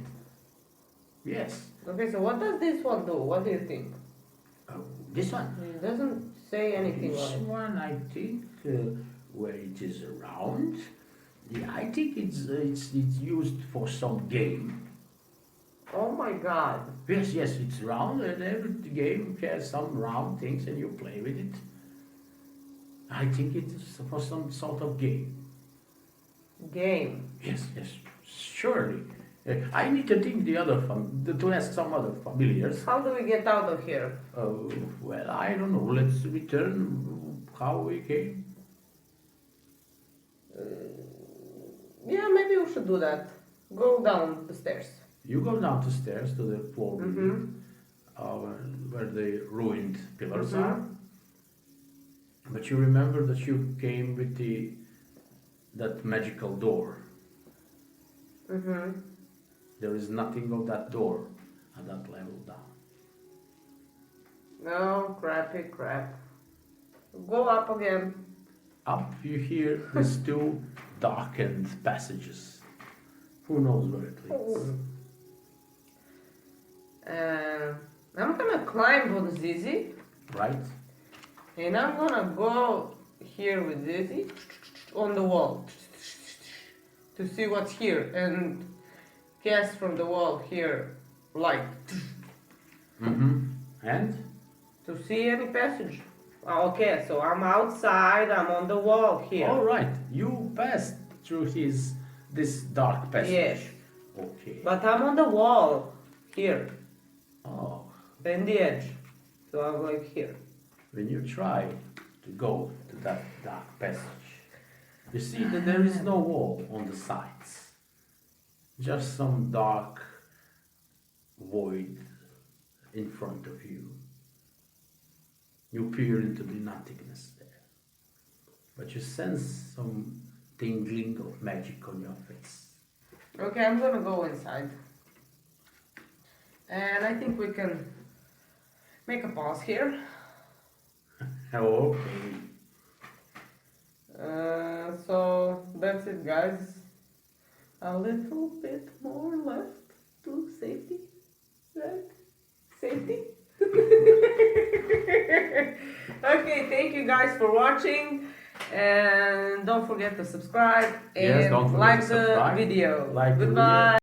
Yes. Okay, so what does this one do? What do you think? This one. It doesn't say anything This on it. one, I think, where it is round. Yeah, I think it's used for some game. Oh my god. Yes, it's round, and every game has some round things, and you play with it. I think it's for some sort of game. Game. Yes, surely. I need to think to ask some other familiars. How do we get out of here? Well, I don't know. Let's return how we came. Yeah, maybe we should do that. Go down the stairs. You go down the stairs to the floor Mm-hmm. where the ruined pillars Mhm. are. But you remember that you came with that magical door. Mm-hmm. There is nothing of that door at that level down. No, crappy crap. Go up again. Up you hear these two darkened passages. Who knows where it leads? I'm gonna climb on Zizi, Right? and I'm gonna go here with Zizi on the wall to see what's here and cast from the wall here light Mm-hmm. And? to see any passage. Okay, so I'm outside, I'm on the wall here. All right, you passed through this dark passage. Yes. Okay. But I'm on the wall here, Oh, in the edge. So I'm like here. when you try to go to that dark passage, you see that there is no wall on the sides, just some dark void in front of you. You peer into the nothingness there, but you sense some tingling of magic on your face. Okay, I'm gonna go inside. And I think we can make a pause here. Okay. So that's it, guys. A little bit more left to safety, right? Safety. Okay, thank you guys for watching, and don't forget to subscribe and Yes, don't forget like to the subscribe. video. Like the Goodbye. video.